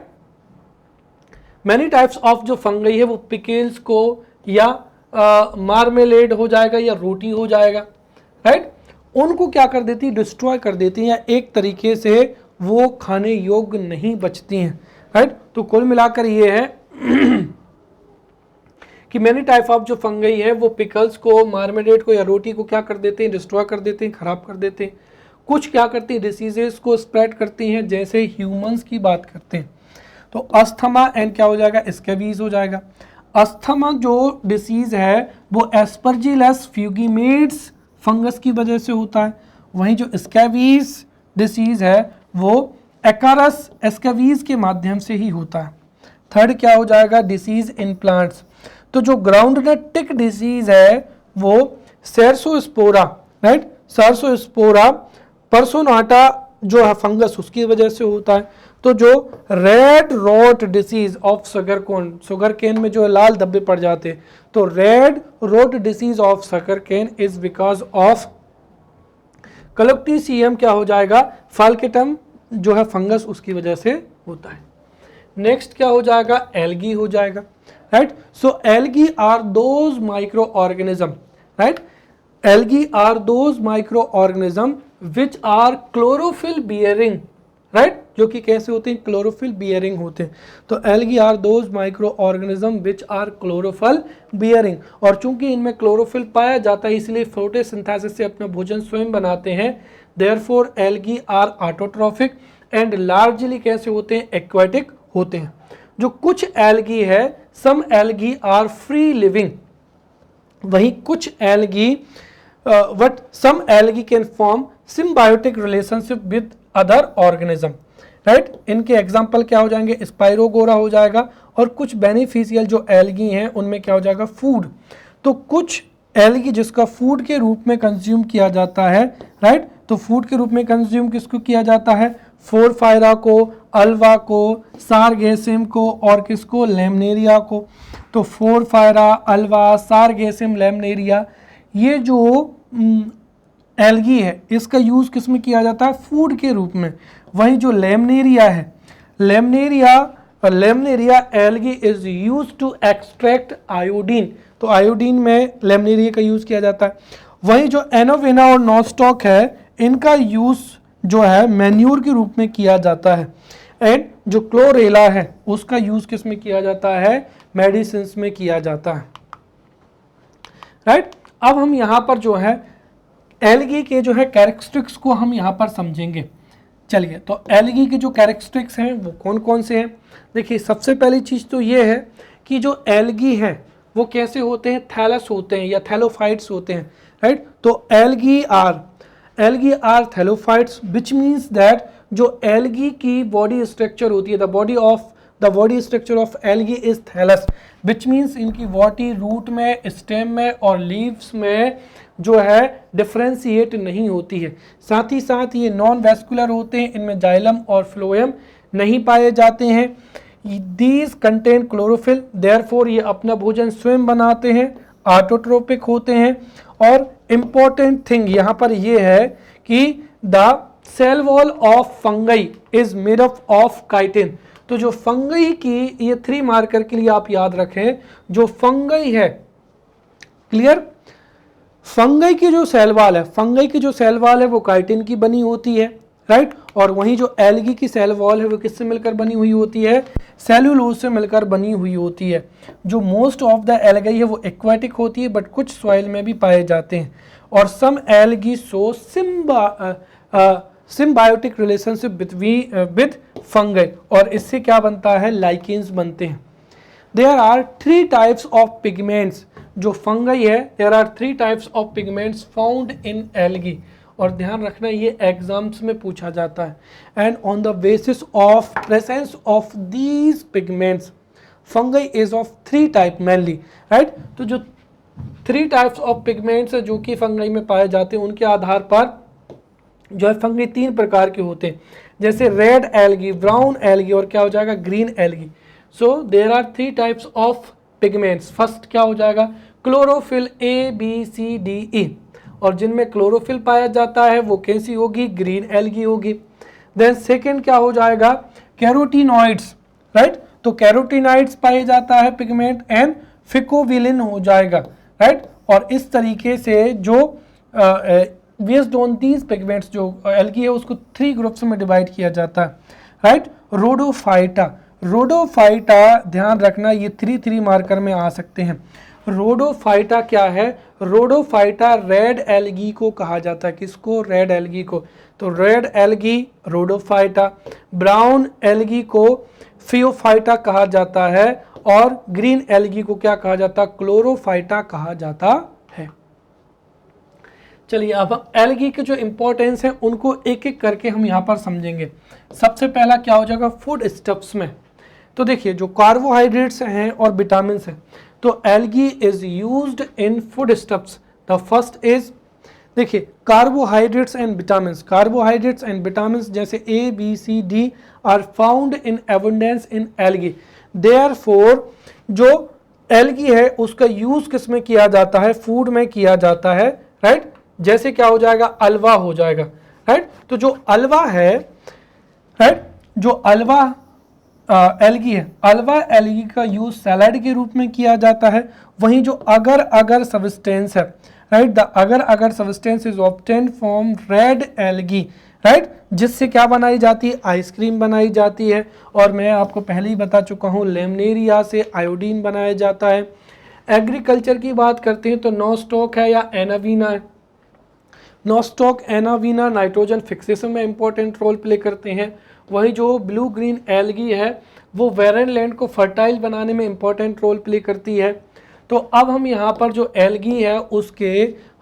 many types of जो फंगाई है वो पिकल्स को या मार्मेलेड हो जाएगा या रोटी हो जाएगा, राइट, उनको क्या कर देती है, डिस्ट्रॉय कर देती हैं, या एक तरीके से वो खाने योग्य नहीं बचती हैं, राइट। तो कुल मिलाकर ये है कि मैनी टाइप ऑफ जो फंगई है वो पिकल्स को, मार्मेलेड को या रोटी को क्या कर देते हैं, डिस्ट्रॉय कर देते हैं, खराब कर देते हैं। कुछ क्या करती हैं, डिसीजेस को स्प्रेड करती हैं, जैसे ह्यूमंस की बात करते हैं तो अस्थमा एंड क्या हो जाएगा, स्कैबीज हो जाएगा। अस्थमा जो डिसीज है वो एस्परजिलस फ्यूगिमेट्स फंगस की वजह से होता है। वहीं जो स्कैबीज डिसीज है वो एकारस एस्कैबीज के माध्यम से ही होता है। थर्ड क्या हो जाएगा, डिसीज इन प्लांट्स। तो जो ग्राउंडनट टिक डिसीज है वो सेरसोस्पोरा, राइट, सेरसोस्पोरा पर्सोनाटा जो है फंगस उसकी वजह से होता है। तो जो red rot disease of sugarcane, sugarcane में जो लाल धब्बे पड़ जाते हैं, तो red rot disease of sugarcane is because of colletotrichum क्या हो जाएगा, फाल्केटम जो है फंगस उसकी वजह से होता है। नेक्स्ट क्या हो जाएगा, एल्गी हो जाएगा, right. So algae are those micro organism, right, algae are those micro organism which are chlorophyll bearing, right, जो कि कैसे होते हैं, क्लोरोफिल बियरिंग होते हैं। तो algae are those micro organism which are chlorophyll bearing, और चूंकि इनमें क्लोरोफिल पाया जाता है इसलिए फोटोसिंथेसिस से अपना भोजन स्वयं बनाते हैं। Therefore algae are autotrophic and largely कैसे होते हैं, एक्वाटिक होते हैं। जो कुछ एल्गी है, some algae are free living, वहीं कुछ algae but some algae can form symbiotic relationship with other organism, right. इनके एग्जांपल क्या हो जाएंगे, स्पाइरोगोरा हो जाएगा, और कुछ बेनिफिशियल जो एल्गी हैं उनमें क्या हो जाएगा, फूड। तो कुछ एल्गी जिसका फूड के रूप में कंज्यूम किया जाता है, राइट, तो फूड के रूप में कंज्यूम किसको किया जाता है, फोरफायरा को, अल्वा को, सारगेसिम को, और किसको, लेमनेरिया को। तो फोरफायरा, अल्वा, सारगेसिम, लेमनेरिया, ये जो एल्गी है इसका यूज किस में किया जाता है, फूड के रूप में। वहीं जो लेमनेरिया है, laminaria algae is use to extract iodine, तो आयोडीन में लेमनेरिया का यूज किया जाता है। वहीं जो एनोवेना और नॉस्टॉक है इनका यूज जो है मैन्यूर के रूप में किया जाता है। एंड जो क्लोरेला है उसका यूज किस में किया जाता है, मेडिसिन में किया जाता है, राइट। अब हम यहाँ पर जो है एल्गी के जो है कैरेक्टरिस्टिक्स को हम यहाँ पर समझेंगे। चलिए, तो एल्गी के जो कैरेक्टरिस्टिक्स हैं वो कौन कौन से हैं। देखिए, सबसे पहली चीज़ तो ये है कि जो एल्गी हैं वो कैसे होते हैं, थैलस होते हैं या थैलोफाइट्स होते हैं, राइट। तो algae are thallophytes which means that जो एल्गी की बॉडी स्ट्रक्चर होती है, the body structure of algae is thallus, which means इनकी बॉडी रूट में, स्टेम में और लीव्स में जो है डिफ्रेंशिएट नहीं होती है। साथ ही साथ ये नॉन वैस्कुलर होते हैं, इनमें जाइलम और फ्लोएम नहीं पाए जाते हैं। दीज कंटेन क्लोरोफिल, देयरफॉर ये अपना भोजन स्वयं बनाते हैं, ऑटोट्रोपिक होते हैं। और इम्पॉर्टेंट थिंग यहाँ पर ये है कि the cell wall of fungi is made up of chitin. तो जो फंगई की, ये 3 मार्कर के लिए आप याद रखें, जो फंगई है, क्लियर, फंगई की जो सेल वॉल है वो काइटिन की बनी होती है, राइट। और वहीं जो एल्गी की सेल वॉल है वो किससे मिलकर बनी हुई होती है, सेल्यूलोज से मिलकर बनी हुई होती है। जो मोस्ट ऑफ द एल्गी है वो एक्वाटिक होती है बट कुछ सॉइल में भी पाए जाते हैं। और some algae show symbiotic relationship with fungi, और इससे क्या बनता है, लाइकेन्स बनते हैं। There are 3 types of pigments, जो फंगई है, there are 3 types of pigments found in algae. और ध्यान रखना ये एग्जाम्स में पूछा जाता है। And on the basis of presence of these pigments fungi is of 3 type mainly, right. तो जो 3 टाइप्स ऑफ पिगमेंट्स है जो कि फंगई में पाए जाते हैं, उनके आधार पर जो है फंगई 3 प्रकार के होते हैं, जैसे रेड एल्गी, ब्राउन एल्गी और क्या हो जाएगा, green algae. So there are 3 types of pigments. First क्या हो जाएगा, क्लोरोफिल ABCDE, और जिनमें क्लोरोफिल पाया जाता है वो कैसी होगी, ग्रीन एल्गी होगी। देन सेकेंड क्या हो जाएगा, कैरोटीनॉइड्स, राइट। तो कैरोटीनॉइड्स पाए जाता है पिगमेंट, एंड फिकोविलिन हो जाएगा, राइट। और इस तरीके से जो बेस्ड ऑन दीज पिगमेंट्स, जो एल्गी है उसको 3 ग्रुप्स में डिवाइड किया जाता है, राइट। रोडोफाइटा, रोडोफाइटा ध्यान रखना ये 3 मार्कर में आ सकते हैं। रोडोफाइटा क्या है? रोडोफाइटा रेड एल्गी को कहा जाता है। किसको? रेड एल्गी को। तो red algae Rhodophyta, brown algae को फियोफाइटा कहा जाता है, और ग्रीन एल्गी को क्या कहा जाता है? क्लोरोफाइटा कहा जाता है। चलिए अब हम एल्गी के जो इंपॉर्टेंस है उनको एक एक करके हम यहाँ पर समझेंगे। सबसे पहला क्या हो जाएगा? फूड स्टफ्स में। तो देखिए जो कार्बोहाइड्रेट्स हैं और विटामिन हैं, तो algae is used in foodstuffs. The first is, देखिए carbohydrates and vitamins, carbohydrates and vitamins जैसे A B C D are found in abundance in algae. Therefore जो एल्गी है उसका यूज किस में किया जाता है? फूड में किया जाता है, राइट। जैसे क्या हो जाएगा? अल्वा हो जाएगा, राइट। तो जो अल्वा है, राइट, जो अल्वा एल्गी है, अल्वा एल्गी का यूज सैलेड के रूप में किया जाता है। वहीं जो अगर अगर सब्सटेंस है, राइट, द अगर अगर substance is obtained from red algae, right, जिससे क्या बनाई जाती है? आइसक्रीम बनाई जाती है। और मैं आपको पहले ही बता चुका हूँ लेमनेरिया से आयोडीन बनाया जाता है। एग्रीकल्चर की बात करते हैं तो नोस्टॉक है या एनावीना है। नोस्टॉक, एनावीना नाइट्रोजन फिक्सेशन में इंपॉर्टेंट रोल प्ले करते हैं। वहीं जो ब्लू ग्रीन एल्गी है वो वेरन लैंड को फर्टाइल बनाने में इंपॉर्टेंट रोल प्ले करती है। तो अब हम यहाँ पर जो एल्गी है उसके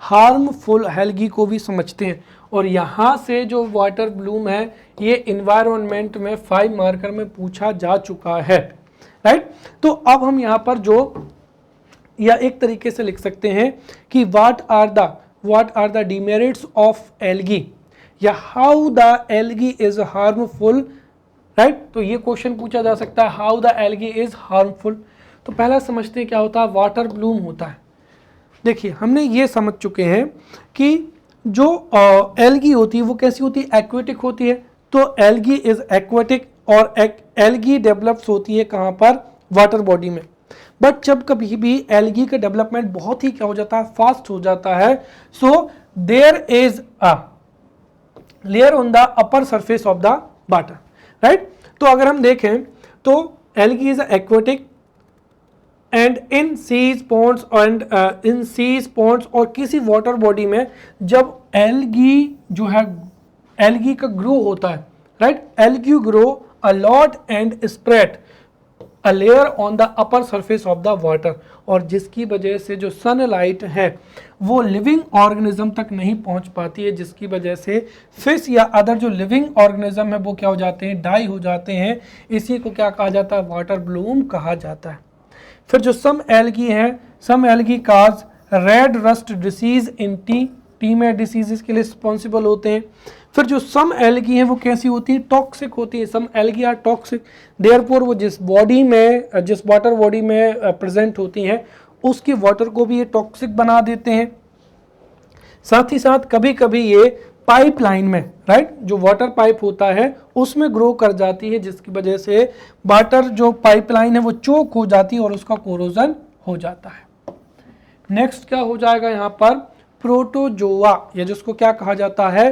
हार्मफुल एल्गी को भी समझते हैं। और यहाँ से जो वाटर ब्लूम है ये इन्वायरमेंट में 5 मार्कर में पूछा जा चुका है, राइट। तो अब हम यहाँ पर जो, या एक तरीके से लिख सकते हैं कि what are the demerits of algae, या how the algae is harmful, right. तो ये क्वेश्चन पूछा जा सकता है, how the algae is harmful. तो पहला समझते हैं क्या होता है? वाटर ब्लूम होता है। देखिए हमने ये समझ चुके हैं कि जो एल्गी होती है वो कैसी होती है? एक्वेटिक होती है। तो एल्गी इज एक्वेटिक, और एल्गी डेवलप्स होती है कहाँ पर? वाटर बॉडी में। बट जब कभी भी एल्गी का डेवलपमेंट बहुत ही क्या हो जाता है? फास्ट हो जाता है। So there is a layer on the upper surface of the water, right. तो अगर हम देखें तो algae is aquatic and in seas ponds और किसी वाटर बॉडी में जब एल्गी जो है, एल्गी का ग्रो होता है, right, algae grow a lot and spread a layer on the upper surface of the water, और जिसकी वजह से जो सनलाइट है वो लिविंग ऑर्गेनिज्म तक नहीं पहुंच पाती है, जिसकी वजह से फिश या अदर जो लिविंग ऑर्गेनिज्म है वो क्या हो जाते हैं? डाई हो जाते हैं। इसी को क्या कहा जाता है? वाटर ब्लूम कहा जाता है। फिर जो सम एल्गी है, some algae cause red rust disease in tea में डिसीजेस के लिए रिस्पॉन्सिबल होते हैं। फिर जो सम एल्गी है वो कैसी होती है? टॉक्सिक होती है। Some algae are toxic, therefore वो जिस वाटर बॉडी में प्रेजेंट होती हैं उसकी वाटर को भी ये टॉक्सिक बना देते हैं। साथ ही साथ कभी कभी ये पाइपलाइन में, राइट, जो वाटर पाइप होता है उसमें ग्रो कर जाती है, जिसकी वजह से वाटर जो पाइपलाइन है वो चोक हो जाती है और उसका कोरोजन हो जाता है। नेक्स्ट क्या हो जाएगा यहाँ पर? प्रोटोजोआ, या जिसको क्या कहा जाता है?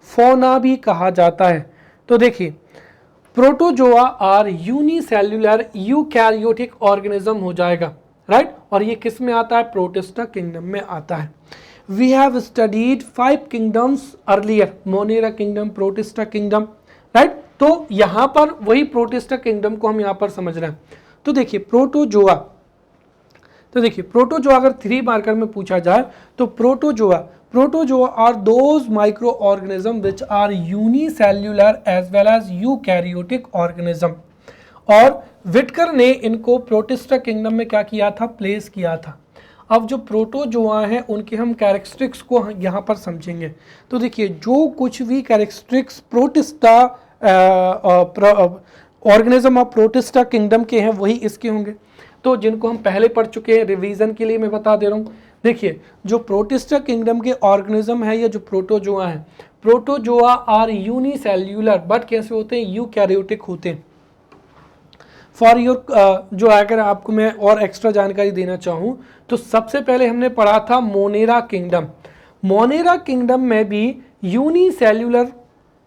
फौना भी कहा जाता है। तो देखिए protozoa are unicellular eukaryotic organism हो जाएगा, राइट। और ये किस में आता है? प्रोटिस्टा किंगडम में आता है। We have studied 5 kingdoms earlier, monera kingdom, protista kingdom, right. तो यहाँ पर वही प्रोटिस्टा किंगडम को हम यहाँ पर समझ रहे हैं। तो देखिए प्रोटोजोआ, अगर 3 मार्कर में पूछा जाए तो protozoa are those micro organism which are unicellular as well as eukaryotic organism. और विटकर ने इनको प्रोटिस्टा किंगडम में क्या किया था? प्लेस किया था। अब जो प्रोटोजोआ हैं उनके हम कैरेक्टरिस्टिक्स को यहाँ पर समझेंगे। तो देखिए जो कुछ भी characteristics protista organism of protista kingdom के हैं वही इसके होंगे। तो जिनको हम पहले पढ़ चुके हैं, रिवीजन के लिए मैं बता दे रहा हूँ। देखिए जो प्रोटिस्टा किंगडम के ऑर्गेनिज्म है या जो प्रोटोजोआ है, प्रोटोजोआ आर यूनिसेल्युलर बट कैसे होते हैं? यूकैरियोटिक होते हैं। फॉर योर जो अगर आपको मैं और एक्स्ट्रा जानकारी देना चाहूँ तो सबसे पहले हमने पढ़ा था मोनेरा किंगडम। मोनेरा किंगडम में भी यूनिसेल्यूलर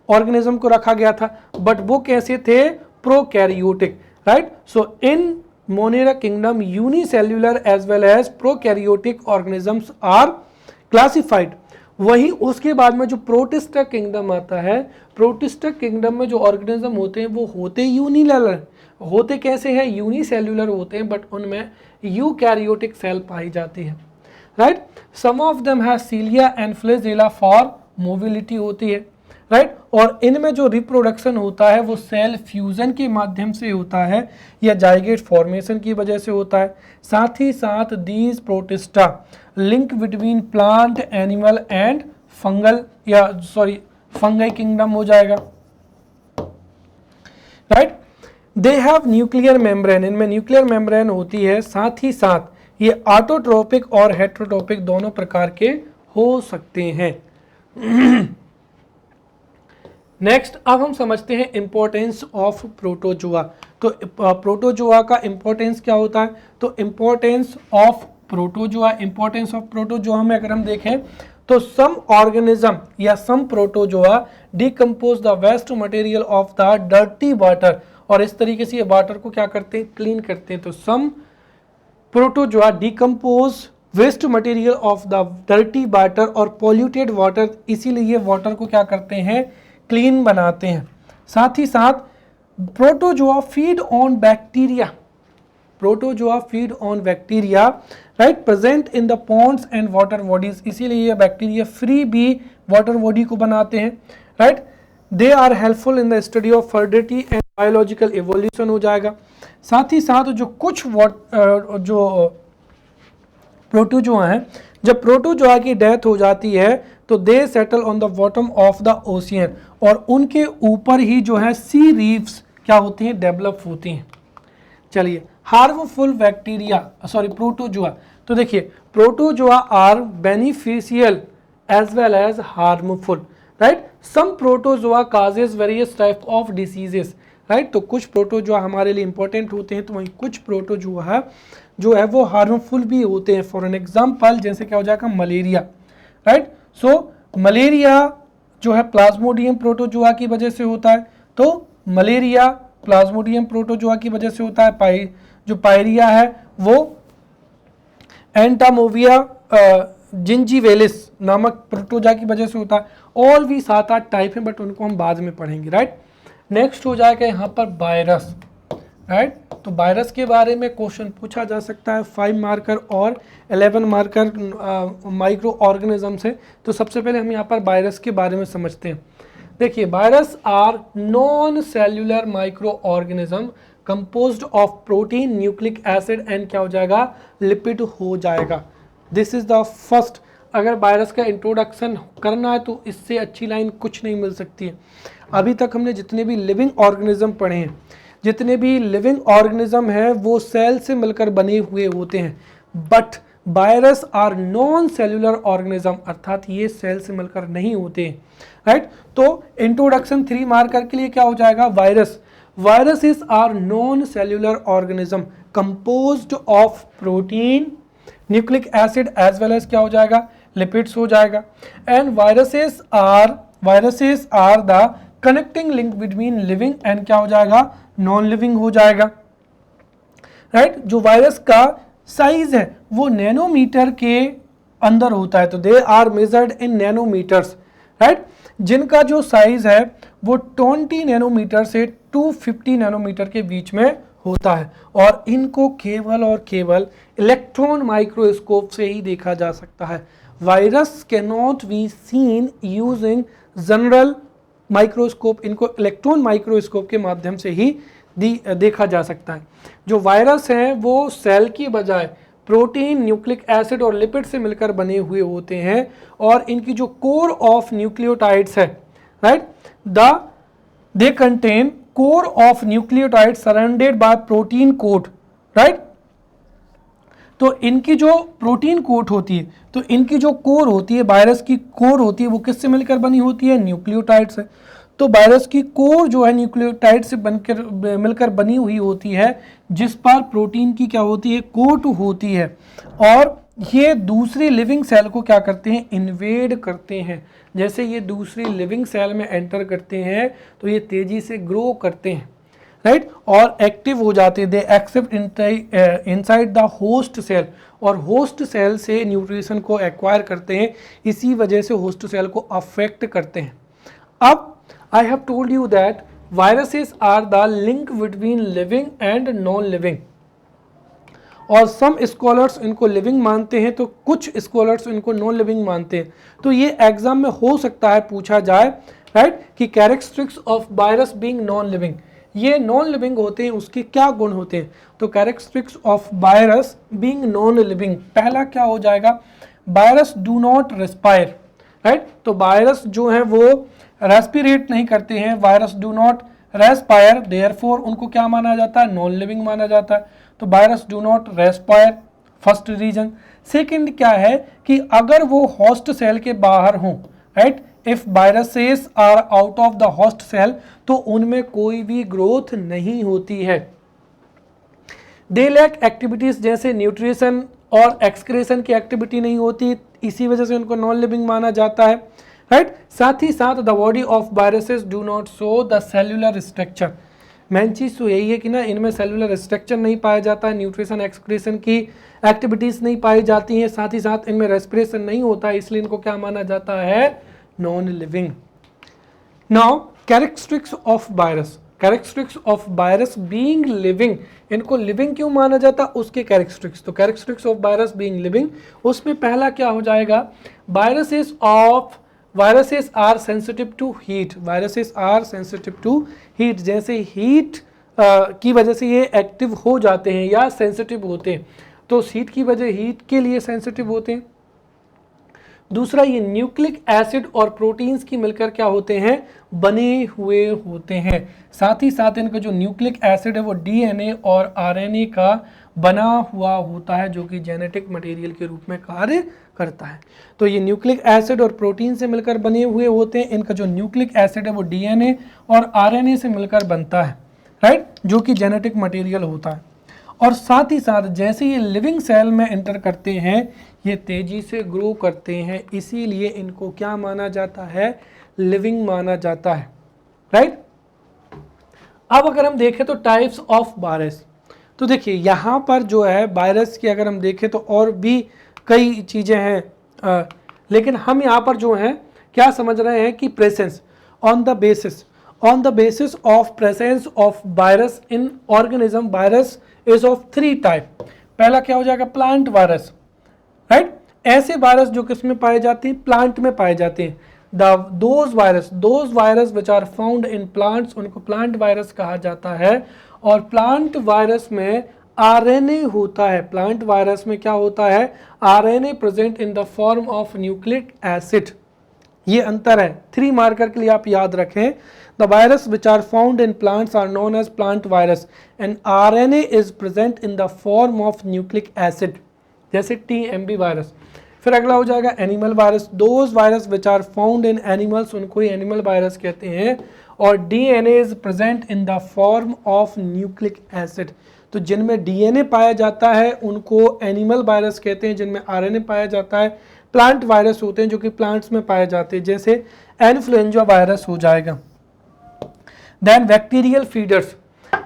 ऑर्गेनिज्म को रखा गया था, बट वो कैसे थे? Prokaryotic, right? So in monera kingdom unicellular as well as prokaryotic organisms are classified. वहीं उसके बाद में जो प्रोटिस्टा किंगडम आता है, प्रोटिस्टा किंगडम में जो ऑर्गेनिज्म होते हैं वो होते यूनिसेल्यूलर, होते कैसे हैं? यूनिसेल्यूलर होते हैं, बट उनमें यूकैरियोटिक सेल पाई जाती है, right? Some of them have cilia and flagella for mobility होती है, राइट? और इनमें जो रिप्रोडक्शन होता है वो सेल फ्यूजन के माध्यम से होता है या जाइगेट फॉर्मेशन की वजह से होता है। साथ ही साथ these protista link between plant, animal and fungal या फंगाई किंगडम हो जाएगा, right? They have nuclear membrane, इनमें न्यूक्लियर मेम्ब्रेन होती है। साथ ही साथ ये ऑटोट्रोपिक और हेट्रोट्रोपिक दोनों प्रकार के हो सकते हैं। नेक्स्ट अब हम समझते हैं इंपॉर्टेंस ऑफ प्रोटोजोआ। तो प्रोटोजोआ का इंपॉर्टेंस क्या होता है? तो इंपॉर्टेंस ऑफ प्रोटोजोआ में अगर हम देखें तो सम ऑर्गेनिज्म या some protozoa decompose the waste material of the dirty water, और इस तरीके से ये वाटर को क्या करते हैं? क्लीन करते हैं। तो some protozoa decompose waste material of the dirty water और पॉल्यूटेड वाटर, इसीलिए ये वाटर को क्या करते हैं? क्लीन बनाते हैं। साथ ही साथ protozoa feed on bacteria, right, present in the ponds and water bodies, इसीलिए ये बैक्टीरिया फ्री भी वाटर बॉडी को बनाते हैं, right? They are helpful in the study of fertility and biological evolution हो जाएगा। साथ ही साथ जो कुछ जो प्रोटोजोआ हैं, जब प्रोटोजोआ की डेथ हो जाती है तो they settle on the bottom of the ocean, और उनके ऊपर ही जो है सी रीफ्स क्या होती हैं? डेवलप होती हैं। चलिए, हार्मफुल प्रोटोजोआ, तो देखिए protozoa are beneficial as well as harmful, right? Some protozoa causes various type of diseases, right? तो कुछ प्रोटोजोआ हमारे लिए इंपॉर्टेंट होते हैं, तो वहीं कुछ प्रोटोजोआ जो है वो हार्मफुल भी होते हैं। फॉर एन एग्जाम्पल जैसे क्या हो जाएगा? Malaria, right? सो मलेरिया जो है प्लाज्मोडियम प्रोटोजोआ की वजह से होता है, तो मलेरिया प्लाज्मोडियम प्रोटोजोआ की वजह से होता है। जो पायरिया है वो एंटामोविया जिंजीवेलिस नामक प्रोटोजोआ की वजह से होता है। और भी 7-8 टाइप हैं, बट उनको हम बाद में पढ़ेंगे, राइट? नेक्स्ट हो जाएगा यहाँ पर वायरस, राइट? तो वायरस के बारे में क्वेश्चन पूछा जा सकता है 5 मार्कर और 11 मार्कर माइक्रो ऑर्गेनिज्म से। तो सबसे पहले हम यहाँ पर वायरस के बारे में समझते हैं। देखिए, virus are non cellular micro organism composed of protein, nucleic acid and क्या हो जाएगा? लिपिड हो जाएगा। दिस इज द फर्स्ट, अगर वायरस का इंट्रोडक्शन करना है तो इससे अच्छी लाइन कुछ नहीं मिल सकती है। अभी तक हमने जितने भी लिविंग ऑर्गेनिज्म पढ़े हैं, जितने भी लिविंग ऑर्गेनिज्म हैं वो सेल से मिलकर बने हुए होते हैं, but virus are non cellular organism, अर्थात ये सेल से मिलकर नहीं होते हैं, राइट? तो इंट्रोडक्शन 3 मार्कर के लिए क्या हो जाएगा? Viruses are non cellular organism composed of protein, nucleic acid as well as क्या हो जाएगा? लिपिड्स हो जाएगा। And viruses are the connecting link between living and क्या हो जाएगा? नॉन लिविंग हो जाएगा, राइट? जो वायरस का साइज है वो नैनोमीटर के अंदर होता है, तो they are measured in nanometers, right? जिनका जो साइज है वो 20 नैनोमीटर से 250 नैनोमीटर के बीच में होता है, और इनको केवल और केवल इलेक्ट्रॉन माइक्रोस्कोप से ही देखा जा सकता है। Virus can not be scene using general microscope, इनको इलेक्ट्रॉन माइक्रोस्कोप के माध्यम से ही देखा जा सकता है। जो वायरस हैं वो सेल की बजाय प्रोटीन, न्यूक्लिक एसिड और लिपिड से मिलकर बने हुए होते हैं, और इनकी जो कोर ऑफ न्यूक्लियोटाइड्स है, right, they contain core of nucleotide surrounded by protein coat, right? तो इनकी जो प्रोटीन कोट होती है, तो इनकी जो कोर होती है, वायरस की कोर होती है, वो किससे मिलकर बनी होती है? न्यूक्लियोटाइड से। तो वायरस की कोर जो है न्यूक्लियोटाइड से मिलकर बनी हुई होती है, जिस पर प्रोटीन की क्या होती है? कोट होती है, और ये दूसरी लिविंग सेल को क्या करते हैं, इन्वेड करते हैं। जैसे ये दूसरी लिविंग सेल में एंटर करते हैं तो ये तेजी से ग्रो करते हैं, राइट, और एक्टिव हो जाते हैं। They accept inside the host cell, और होस्ट सेल से न्यूट्रिशन को एक्वायर करते हैं, इसी वजह से होस्ट सेल को अफेक्ट करते हैं। अब I have told you that viruses are the link between living and non living, और सम स्कॉलर्स इनको लिविंग मानते हैं तो कुछ स्कॉलर्स इनको नॉन लिविंग मानते हैं। तो ये एग्जाम में हो सकता है पूछा जाए, राइट, कि characteristics of virus being non living, ये नॉन लिविंग होते हैं, उसके क्या गुण होते हैं। तो characteristics of virus being non living, पहला क्या हो जाएगा, virus do not respire, right, तो वायरस जो है वो रेस्पिरेट नहीं करते हैं, virus do not respire, therefore उनको क्या माना जाता है, नॉन लिविंग माना जाता है। तो virus do not respire, first reason. Second क्या है कि अगर वो होस्ट सेल के बाहर हों, right, if viruses are out of the host cell, तो उनमें कोई भी ग्रोथ नहीं होती है। दे लैक एक्टिविटीज, जैसे न्यूट्रिशन और एक्सक्रेशन की एक्टिविटी नहीं होती, इसी वजह से उनको नॉन लिविंग माना जाता है, राइट। साथ ही साथ the body of viruses do not show the cellular structure, main चीज तो यही है कि ना इनमें सेलुलर स्ट्रक्चर नहीं पाया जाता है, न्यूट्रिशन एक्सक्रीशन की एक्टिविटीज नहीं पाई जाती हैं, साथ ही साथ इनमें रेस्पिरेशन नहीं होता है, इसलिए इनको क्या माना जाता है, non living. Now characteristics of virus, characteristics of virus being living, इनको लिविंग क्यों माना जाता है, उसके कैरेक्टरिस्टिक्स। तो characteristics of virus being living, उसमें पहला क्या हो जाएगा, viruses are sensitive to heat, viruses are sensitive to heat, जैसे हीट की वजह से ये एक्टिव हो जाते हैं या सेंसिटिव होते हैं, तो हीट की वजह, हीट के लिए सेंसिटिव होते हैं। दूसरा, ये न्यूक्लिक एसिड और प्रोटीन्स की मिलकर क्या होते हैं, बने हुए होते हैं। साथ ही साथ इनका जो न्यूक्लिक एसिड है वो डीएनए और आरएनए का बना हुआ होता है, जो कि जेनेटिक मटेरियल के रूप में कार्य करता है। तो ये न्यूक्लिक एसिड और प्रोटीन से मिलकर बने हुए होते हैं। इनका जो न्यूक्लिक एसिड है वो डीएनए और आरएनए से मिलकर बनता है, राइट, जो कि जेनेटिक मटेरियल होता है। और साथ ही साथ जैसे ये लिविंग सेल में एंटर करते हैं, ये तेजी से ग्रो करते हैं, इसीलिए इनको क्या माना जाता है, लिविंग माना जाता है, राइट। अब अगर हम देखें तो टाइप्स ऑफ वायरस, तो देखिए यहाँ पर जो है वायरस की अगर हम देखें तो और भी कई चीज़ें हैं, लेकिन हम यहाँ पर जो है क्या समझ रहे हैं कि presence on the basis of presence of virus in organism, virus is of 3 type. पहला क्या हो जाएगा, प्लांट वायरस, राइट, ऐसे वायरस जो किसमें पाए जाते हैं, प्लांट में पाए जाते हैं। Those virus which are found in plants, उनको प्लांट वायरस कहा जाता है। और प्लांट वायरस में आरएनए होता है, प्लांट वायरस में क्या होता है, RNA present in the form of nucleic acid. ये अंतर है, 3 मार्कर के लिए आप याद रखें। The virus which are found in plants are known as plant virus and RNA is present in the form of nucleic acid, जैसे TMB virus. फिर अगला हो जाएगा animal virus, those virus which are found in animals, उनको ही animal virus कहते हैं। और DNA is present in the form of nucleic acid, तो जिनमें डीएनए पाया जाता है उनको एनिमल वायरस कहते हैं, जिनमें आरएनए पाया जाता है प्लांट वायरस होते हैं, जो कि प्लांट्स में पाए जाते हैं, जैसे इन्फ्लुएंजा वायरस हो जाएगा। देन बैक्टीरियल फीडर्स,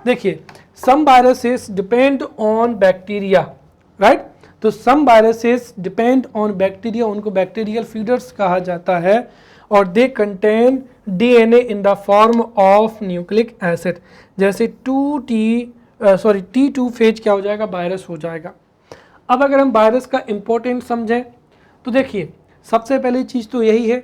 देखिए some viruses depend on bacteria, right, तो some viruses depend on bacteria, उनको बैक्टीरियल फीडर्स कहा जाता है। और they contain DNA in the form of nucleic acid, जैसे T2 फेज क्या हो जाएगा, वायरस हो जाएगा। अब अगर हम वायरस का इंपॉर्टेंस समझें तो देखिए सबसे पहली चीज़ तो यही है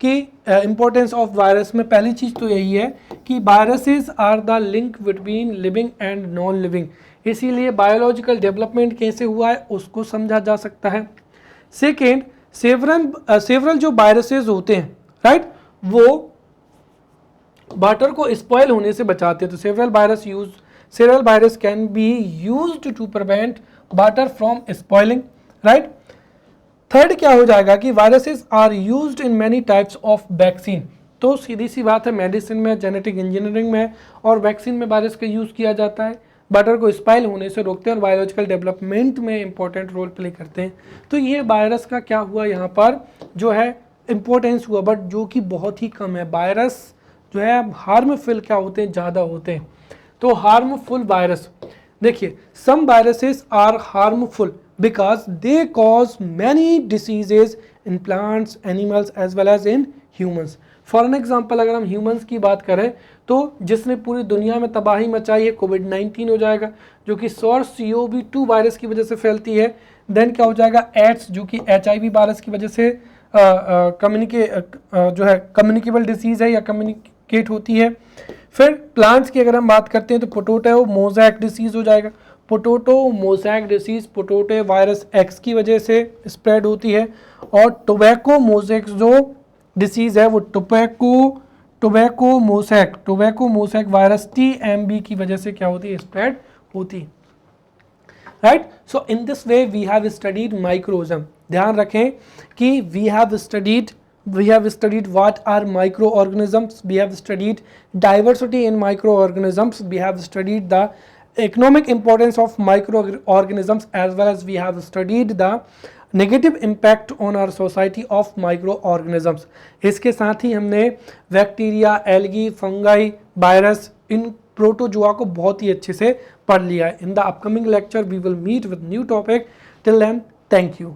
कि इंपॉर्टेंस ऑफ वायरस में पहली चीज़ तो यही है कि viruses are the link between living and non living, इसीलिए बायोलॉजिकल डेवलपमेंट कैसे हुआ है उसको समझा जा सकता है। सेकेंड, सेवरल जो वायरसेस होते हैं, राइट, वो वाटर को स्पॉइल होने से बचाते हैं, तो several virus can be used to prevent water from spoiling, right। Third क्या हो जाएगा कि viruses are used in many types of vaccine, तो सीधी सी बात है मेडिसिन में, जेनेटिक इंजीनियरिंग में और वैक्सीन में वायरस का यूज़ किया जाता है। बटर को स्पाइल होने से रोकते हैं और बायोलॉजिकल डेवलपमेंट में इंपॉर्टेंट रोल प्ले करते हैं। तो ये वायरस का क्या हुआ यहाँ पर जो है इम्पोर्टेंस हुआ, बट जो कि बहुत ही कम है। वायरस जो है हार्मफुल क्या होते हैं, ज़्यादा होते हैं। तो हार्मफुल वायरस, देखिए some viruses are harmful because they cause many diseases in plants, animals as well as in humans. For an example अगर हम ह्यूमंस की बात करें तो जिसने पूरी दुनिया में तबाही मचाई है कोविड-19 हो जाएगा, जो कि SARS-CoV-2 वायरस की वजह से फैलती है। देन क्या हो जाएगा, एड्स जो कि HIV वायरस की वजह से जो है कम्युनिकेबल डिसीज़ है या कम्युनिकेट होती है। फिर प्लांट्स की अगर हम बात करते हैं तो पोटैटो मोज़ैक डिसीज़ हो जाएगा। Potato mosaic disease potato virus X की वजह से स्प्रेड होती है। और टोबैको मोज़ैक जो डिसीज़ है वो टोबैको मोज़ैक वायरस TMB की वजह से क्या होती है, स्प्रेड होती है। Right, so in this way we have studied microorganism. ध्यान रखें कि we have studied what are microorganisms, we have studied diversity in microorganisms, we have studied the economic importance of microorganisms, as well as we have studied the negative impact on our society of microorganisms। इसके साथ ही हमने bacteria, algae, fungi, virus, इन protozoa को बहुत ही अच्छे से पढ़ लिया है। In the upcoming lecture we will meet with new topic. Till then, thank you.